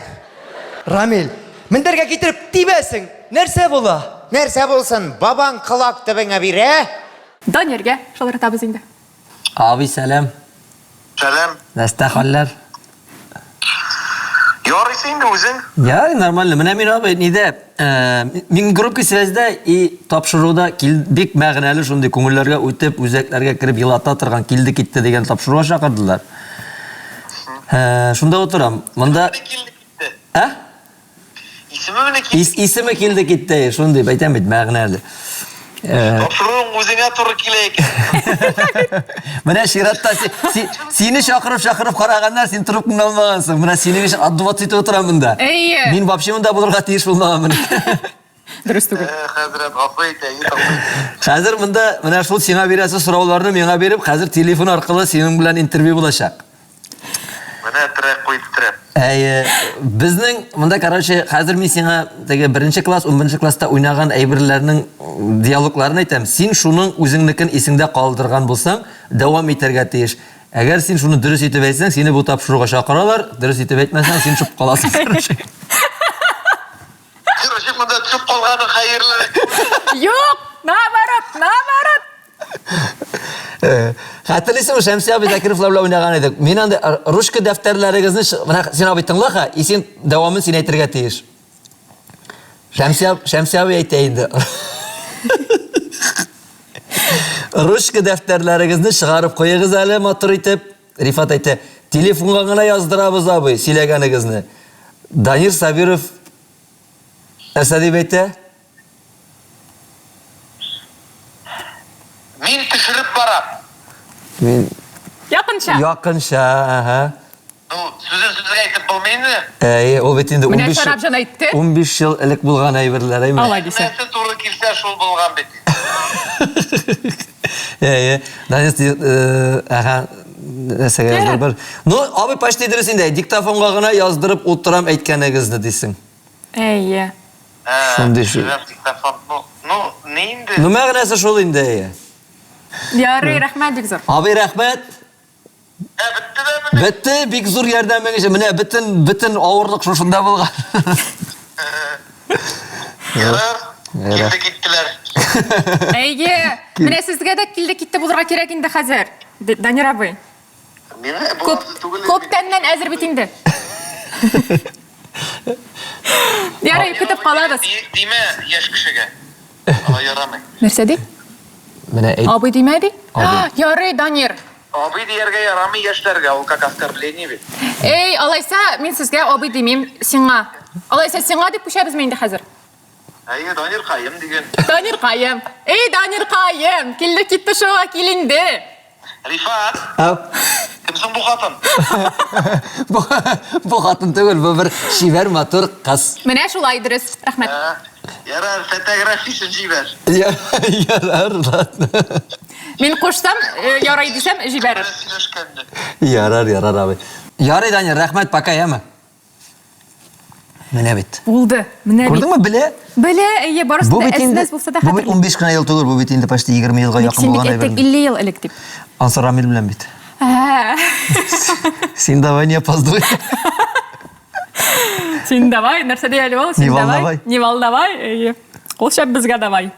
Рамил, мендәргә китереп тибәсең, нәрсә була? Нәрсә булсын, бабаң кылактыбыңа бирә? Даниргә шылтыратабыз инде. Abi сәлам. Сәлам. Нәрсә хәлләр? Ярыйсың инде үзең? Я, нормально. Менә мин абый ниде? Мин группа связьдә и тапшыруда бик мәгънәле шундый күңелләргә үтеп, үзәкләргә кирип елата торган килде китте дигән тапшыруга чакырдылар. Шунда утырам. Монда Исеме килде китте, шундый әйтәм бит мәгънәле. Тапшыруың үзеңә туры килә икән. Менә чиратта сине чакырып караганнар, син трубканы алмагансың. Менә сине биш адвокат итеп утырам монда. Мин вообще монда булырга тиеш булмаганмын. Дөрес түгел. Хәзрәт гафу ит, Хәзер монда менә шул сиңа бирәсе сорауларны миңа биреп, хәзер телефон аркылы синең белән интервью булачак. Менә трек куйдырып. Безнең монда, короче, хәзер мин сиңа теге 1 класс, 11 класста уйнаган әйберләрнең диалогларын әйтәм. Син шуның үзеңнекен исеңдә калдырган булсаң, дәвам итәргә тиеш. Әгәр син шуны дөрес итеп әйтсәң, сине бу тапшыруга чакыралар, дөрес итеп әйтмәсәң, син чыгып каласың, короче. Короче, монда төп калганы хәерле. Юк, наоборот. Хәтерлисең, Шәмси абый Закировлар белән уйнаган идек. Мин анда ручка дәфтәрләрегезне, менә син абый тыңла, и син дәвамын син әйтергә тиеш. Шәмси абый әйтә инде. Ручка дәфтәрләрегезне чыгарып куегыз әле матур итеп. Рифат әйтә, телефонга гына яздырабыз абый сөйләгәнегезне. Данир Сабиров нәрсә дип әйтә? Мин төшереп барам. Мин Якынча. Якынча, Ну, сөзін айтып болмайны. О бит инде Менә 15 Шарап җан әйтте. 15 ел элек булган әйберләр әйме. Алай дисә. Нәрсе туры килсә шул булган бит. Данис ага нәрсәгә яздырып бар. Ну, абый почти дөрес инде. Диктофонга гына яздырып утырам әйткәнегезне дисең. Әйе. Шундый шу. Ну, не инде. Ну, мәгънәсе шул инде. Ярый, рәхмәт бик зур. Абый рәхмәт. Бітті де мене. Бетте, бик зур ярдәмегез. Менә бөтен авырлык шушында булган. Келді кеттілер. Әйе. Менә сезгә дә килде китте булырга кирәк инде хәзер. Данир абый. Мені Күптәннән әзер бит инде. Ярый, көтеп калабыз. Диме, яш кішіге. Ала ярамай. Нәрсә ди? Менә әйт. Абый димәди? Абый. Ярый, Данир. Абый диярге ярамай яшьләргә, ул как оскорбление бит. Эй, алайса, мин сезгә абый димим, сиңа. Алайса, сиңа дип күчәбезме инде хәзер? Әйе, Данир Кайым деген. Данир Кайым. Эй, Данир Кайым, килде китте шуга килинде. Рифат, кімсің бұл қатын? Бу хатын түгел, бу бер шибәр матур кыз. Менә шулай дөрес. Рәхмәт. Ярар, фотографиясын җибәр. Ярар. Мин кушсам, ярай дисәм, җибәрер. Сөйләшкәнде. Ярар абый. Ярый, Данир, рәхмәт, пока, яме. Менә бит. Булды. Менә бит. Күрдеңме, белә? Белә, әйе, барысы Бу да бит инде, әснәс булса да бу бит хәтерле. 15 кенә ел түгел, бу бит инде почти 20 елга якын Син булган әйтек әйбер. 50 ел элек дип. Ансар Рамил белән бит. Син давай не опаздывай. Син давай, нәрсә дияле ул? Не волновай. Не волновай. Әйе. Ул шәп безгә давай.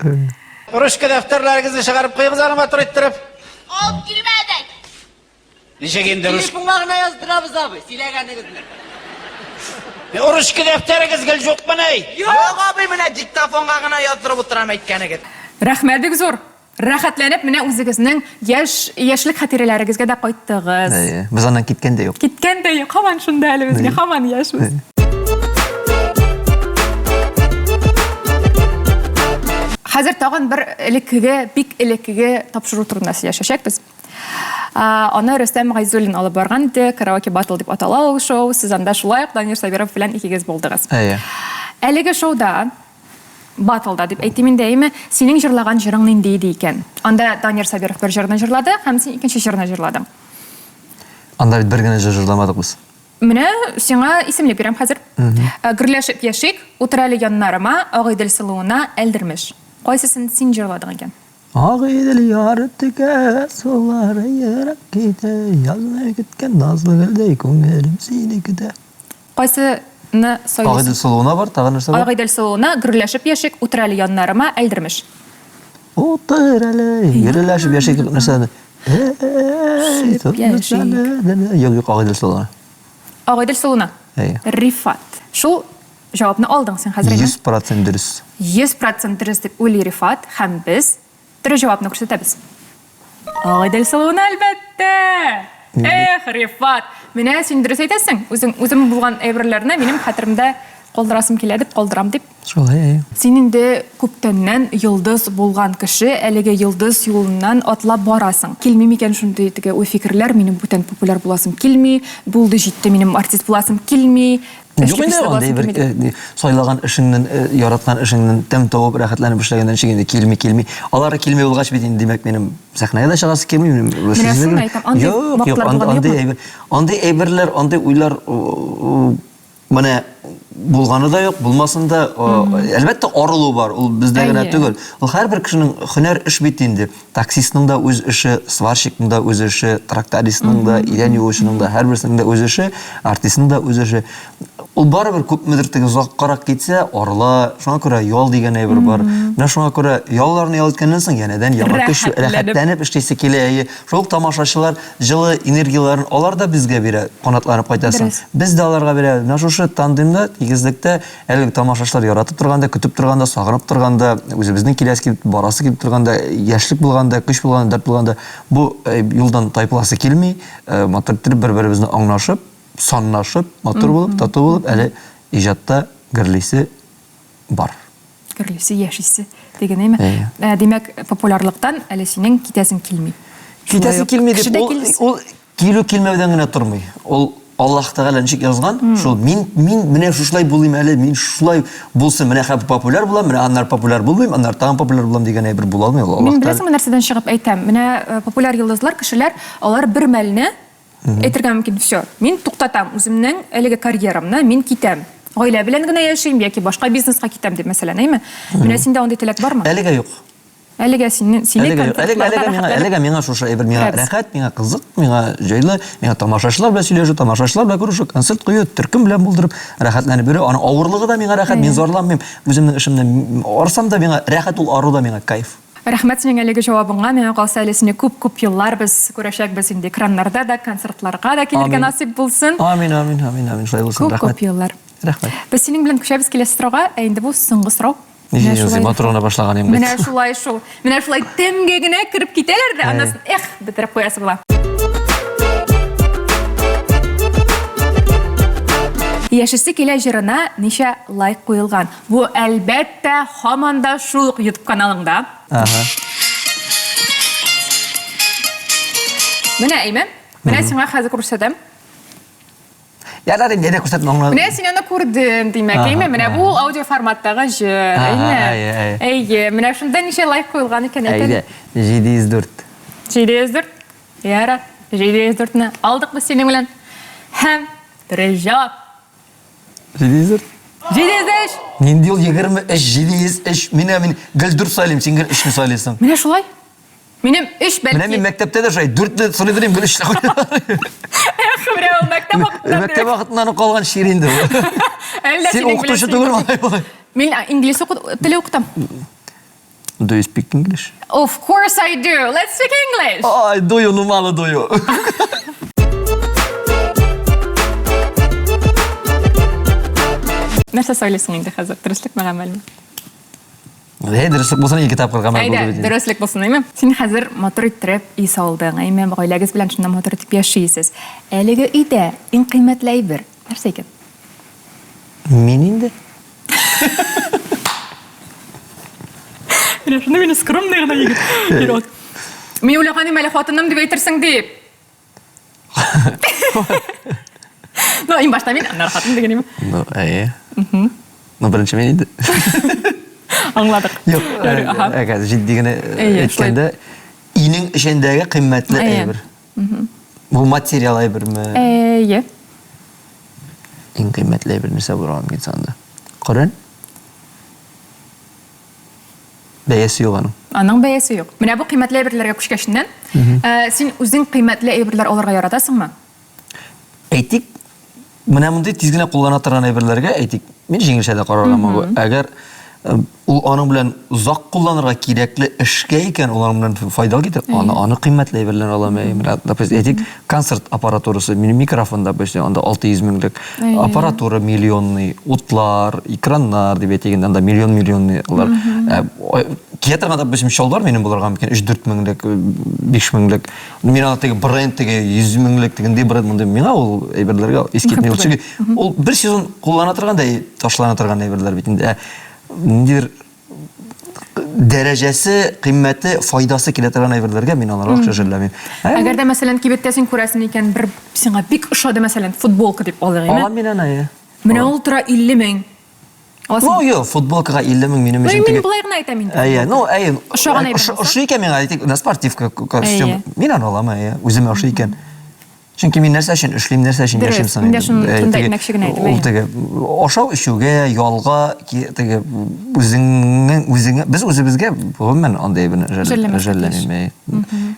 Ручка дәфтәрләрегезне чыгарып куйыгыз аны матур иттереп. Алып килмәдек. Ничек инде ручка? Телефонга гына яздырабыз абый, сөйләгәнегезне. Ручка дәфтәрегез гел юкмы ни? Юк абый, менә диктофонга гына яздырып утырам әйткәнегез. Рәхмәт бик зур. Рәхәтләнеп менә үзегезнең яшьлек хатирәләрегезгә дә кайттыгыз. Без аннан киткән дә юк. Киткән дә юк, һаман шунда әле безгә, һаман яшьбез. Хәзер тагын бер бик элеккегә тапшыру турында сөйләшәчәкбез. Аны Рөстәм Гайзуллин алып барган иде, караоке батл дип атала ул шоу. Сез анда шулай ук Данир Сабиров белән икегез булдыгыз. Әлеге шоуда батлда дип әйтим инде, синең җырлаган җырың нинди иде икән? Анда Данир Сабиров бер җырны җырлады, һәм син икенче җырны җырладың. Анда бит бер генә җырламадык без. Менә сиңа исемлек бирәм хәзер. Гөрләшеп яшик, утыр әле яннарыма, Агыйдел сылуына әлдермеш. Кайсысын син җырладың икән? Агыйдел яры тикә, сулары ярак китә, язны көткән назлы гөлдәй күңелем сине көтә. Кайсыны сөйлисең? Агыйдел сылуына бар, тагын нәрсә бар? Агыйдел сылуына, гөрләшеп яшик, утыр әле яннарыма, әлдермеш. Утыр әле, гөрләшеп яшик нәрсә? Юк, Агыйдел сылуына. Агыйдел сылуына. Рифат. Шул җавапны алдың сен хәзер. 100% дөрес. 100% дөрес дип уйлый Рифат, һәм без дөрес җавапны күрсәтәбез. Агыйдел сылуына әлбәттә. Эх, Рифат, менә син дөрес әйтәсең. Үзем булган әйберләрне минем хәтеремдә калдырасым килә дип калдырам дип. Шулай. Син инде күптәннән йолдыз булган кеше, әлеге йолдыз юлыннан атлап барасың. Килми микән шундый теге уй фикерләр, минем бүтән популяр буласым килми, булды җитте, минем артист буласым килми. Юк инде андый бер сайлаган эшеңнән, яраткан эшеңнән тәм табып рәхәтләнеп эшләгәннән чигендә килми. Алары килми булгач бит инде димәк минем сәхнәгә дә чыгасы килми, минем. Менә шуны әйтәм, андый әйберләр, андый уйлар менә булганы да юк, булмасын да, әлбәттә арылу бар, ул бездә генә түгел. Ул һәрбер кешенең һөнәр эш бит инде. Таксистның да үз эше, сварщикның да үз эше, трактористның да, идән юучының да, һәрберсенең дә үз эше, артистның да үз эше. Ул барыбер күпмедер теге узаккарак китсә, арыла, шуңа күрә ял дигән әйбер бар. Менә шуңа күрә ялларны ял иткәннән соң янәдән яңа көч рәхәтләнеп эшлисе килә. Шул тамашачылар җылы энергияларын алар да безгә бирә, канатланып кайтасың. Без дә аларга бирә. Менә шушы тандемда тигезлектә әлеге тамашачылар яратып торганда, көтеп торганда, сагынып торганда, үзебезнең киләсе килеп барасы килеп торганда, яшьлек булганда, көч булганда, дәрт булганда, бу юлдан тайпыласы килми, матур итеп бер-беребезне аңлашып, санлашып, матур булып, тату булып, әле иҗатта гөрлисе бар. Гөрлисе, яшисе дигән әйме. Димәк, популярлыктан әле синең китәсең килми. Китәсе килми дип, ул килү килмәүдән генә тормый. Ул Аллаһ Тәгалә ничек язган? Шул мин менә шулай булыйм әле, мин шулай булсын, менә хәп популяр булам, менә аннар популяр булмыйм, аннар тагын популяр булам дигән әйбер була алмый ул. Мин беләсеңме нәрсәдән чыгып әйтәм? Менә популяр йолдызлар, кешеләр, алар бер мәлне әйтергә мөмкин, всё. Мин туктатам үземнең әлеге карьерамны, мин китәм. Гаилә белән генә яшәйм яки башка бизнеска китәм дип мәсәлән, әйме? Менә синдә андый теләк бармы? Әлегә юк. Әлегә сине Әлегә миңа шушы әйбер миңа рәхәт, миңа кызык, миңа җайлы, миңа тамашачылар белән сөйләшү, тамашачылар белән күрешү, концерт кую, төркем белән булдырып, рәхәтләнеп йөрү, аның авырлыгы да миңа рәхәт, мин зарланмыйм, үземнең эшемне арсам да миңа рәхәт, ул ару да миңа кайф. Рәхмәт синең әлеге җавабыңа. Миңа калса әле сине күп еллар без күрәчәкбез инде экраннарда да, концертларга да килергә насип булсын. Амин, амин, амин, амин. Шулай булсын. Күп еллар. Рәхмәт. Без синең белән күчәбез киләсе сорауга, ә инде бу соңгы сорау. Моторына башлаган инде. Менә шулай шул. Менә шулай тәмгә генә кирип китәләр дә, аннан бетереп куясы була. Яшәсе килә җырына ничә лайк куелган? Бу әлбәттә һаман да шул ук YouTube каналыңда. Менә әйме? Менә сиңа хәзер күрсәтәм. Ярар, инде күрсәтмә аңлады. Менә син аны күрдем, димәк, әйме? Менә бу аудио форматтагы җыр, әйме? Әйе, менә шунда ничә лайк куелган икән әйтәм. 704. 704. Яра, 704-не алдык без синең белән. Һәм дөрес җавап. 704. 703. Нинди ул 23, 703. Мин гөлдүр сайлыйм, син гел 3-не сайлыйсың. Менә шулай. Минем 3 бәлки. Менә мин мәктәптә дә шулай 4-не сайлыйм, гел 3-не куйдым. Менә ул мәктәп вакытында. Мәктәп вакытыннан калган шир инде ул. Син укытучы түгелме? Мин инглиз теле укытам. Do you speak English? Of course I do. Let's speak English. Ай, do you, ну мало do you. Нәрсә сөйләсең инде хәзер? Дөреслекме гамәлме? Дөреслекме булса, ике тапкыр гамәл булды Әйдә, бит. дөреслекме булсын, әйме? Син хәзер мотор иттереп үй салдың, әйме? Гаиләгез белән шунда мотор итеп яшисез. Әлеге өйдә иң кыйммәтле әйбер нәрсә икән? Мин инде. Менә шуны мине скромный гына егет. Мин уйлаганым әле хатыным дип әйтерсең дип. Ну, иң башта мин аннан хатын дигәнеме? Ну, әйе. Ну, беренче мин инде. Аңладык. Юк, әгәр җитди генә әйткәндә, инең эчендәге кыйммәтле әйбер. Бу материал әйберме? Әйе. Иң кыйммәтле әйбер нәрсә булыр аңа инсанда? Коръән? Бәясе юк аның. Аның бәясе юк. Менә бу кыйммәтле әйберләргә күчкәченнән, син үзең кыйммәтле әйберләр алырга яратасыңмы? Әйтик, менә мондай тиз генә куллана торган әйберләргә әйтик, мин җиңелчә дә карарга мөмкин. Әгәр ул аның белән узак кулланырга кирәкле эшкә икән, улар белән файдалы китер, аны кыйммәтле әйберләр аламы? Допустим, әйтик, концерт аппаратурасы, микрофон, допустим, анда 600 меңлек, аппаратура миллионный, утлар, экраннар дип әйтгәндә, анда миллионный алар. Театрга, допустим, шалдар минем булырга мөмкин 3-4 меңлек, 5 меңлек. Мин аны теге бренд, теге 100 меңлек дигәндә бренд монда миңа ул әйберләргә искитмей. Ул бер сезон куллана торганда ташлана торган әйберләр бит инде. Ниндидер дәрәҗәсе, кыйммәте, файдасы килә торган әйберләргә мин аларга акча җәлләмим. Әгәр дә мәсәлән кибеттә син күрәсең икән, бер сиңа бик ошады мәсәлән футболка дип алыр име? Алам мин аны. Менә ул тора 50 мең. Ну, юк, футболкага 50 мең минем өчен теге. Мин булай гына әйтәм инде. Әйе, ну, әйе. Ошаган әйбер. Ошый икән миңа, әйтик, на спортивка костюм. Мин аны алам, әйе, үземә ошый икән. Чөнки мин нәрсә өчен эшлим, нәрсә өчен яшим соң. Мин дә шунда әйтмәкче генә әйтәм. Ул теге ашау ишүгә, ялга, теге үзеңә, без үзебезгә гомумән андай бер җәлләмим.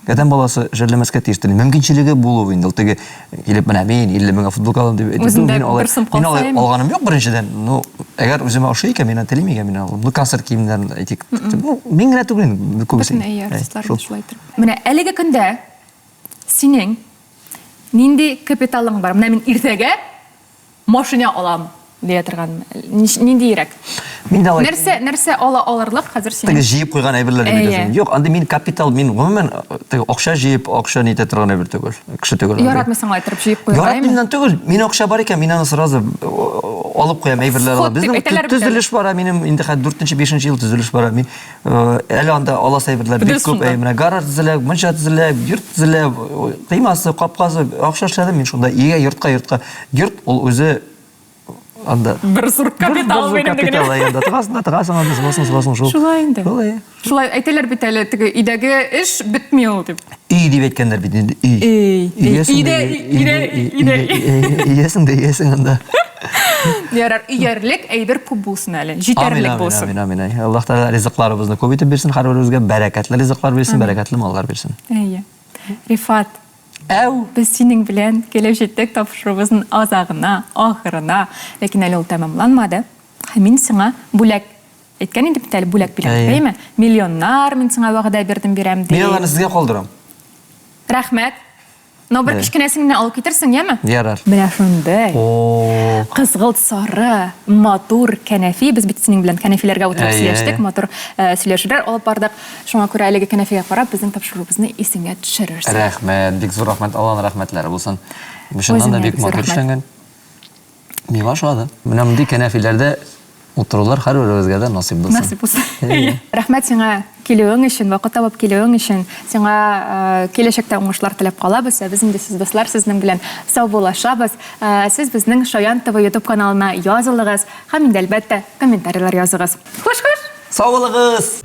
Гадәм баласы җәлләмәскә тиештер. Мөмкинчелеге булу инде. Ул теге килеп менә мин 50 меңгә футболка алам дип әйтеп, мин алганым юк беренчедән. Ну, әгәр үземә ошый икән, мин телим икән, мин алам. Ну, концерт киемнәрен әйтик. Ну, мин генә түгел, күбесе. Менә әлеге көндә синең нинди капиталың бар? Менә мин иртәгә машина алам дия торган. Нинди ирек? Нәрсә алырлык хәзер син? Теге җыеп куйган әйберләр дип әйтәсең. Юк, анда мин капитал, мин гомумән теге акча җыеп, акча нитә торган әйбер түгел. Кеше түгел. Яратмыйсың айтырып җыеп куйган. Яратмыймдан түгел. Мин акча бар икән, мин аны сразу алып куям әйберләр Ход ала. дип Безнең әйтәләр бит төзелеш бара, минем инде хәзер 4-5 ел төзелеш бара. Мин әле анда алас әйберләр бик Дөрес күп, шунда. менә гараж төзелә, мунча төзелә, йорт төзелә, кыймасы, капкасы, акча эшләдем мин шунда. Ия йортка. Йорт ул үзе анда Бер зур капитал бирем дигән. капитал янда тыгасың анда сыбасың шул. Шулай инде. Шулай. Шулай әйтәләр бит әле теге өйдәге эш бетми ул дип. Үй дип әйткәннәр бит инде. Үй. Иясың анда. Ярар, өярлек әйбер күп булсын әле, җитәрлек булсын. Амин. Аллаһ Тәала ризыкларыбызны күп итеп бирсен, һәрберебезгә бәрәкәтле ризыклар бирсен, бәрәкәтле маллар бирсен. Әйе. Рифат, без синең белән киләчәктә тапшырыбызның азагына, ахырына, ләкин әле ул тәмамланмады. Мин сиңа бүләк әйткән идем бит әле бүләк бирәм, Әйе. әйме? Миллионнар мин сиңа вәгъдә бирәм Мин дип. аларны сезгә калдырам. Рәхмәт. Но бер кичкенәсеңне алып китерсең, яме? Ярар. Менә шундай. О, Кызгылт сары, матур кәнәфи. Без бит синең белән кәнәфиләргә утырып Әйе, сөйләштек, әйе. матур сөйләшүләр алып бардык. Шуңа күрә әлеге кәнәфигә карап, безнең тапшырыбызны исеңә төшерерсең. рәхмәт, бик зур рәхмәт, Аллаһның рәхмәтләре булсын. Бушыннан да Үзеңә бик бик зур матур рәхмәт. эшләнгән. Миңа ошады. Менә мондый кәнәфиләрдә утырулар һәрберебезгә дә насыйп булсын. Насип булсын. Әйе. Рәхмәт сиңа килүең өчен, вакыт табып килүең өчен. Сиңа киләчәктә уңышлар теләп калабыз. Без инде сез дуслар сезнең белән саубуллашабыз. Сез безнең Шаян ТВ YouTube каналына язылыгыз һәм инде әлбәттә комментарийлар языгыз. Хуш-хуш! Сау булыгыз.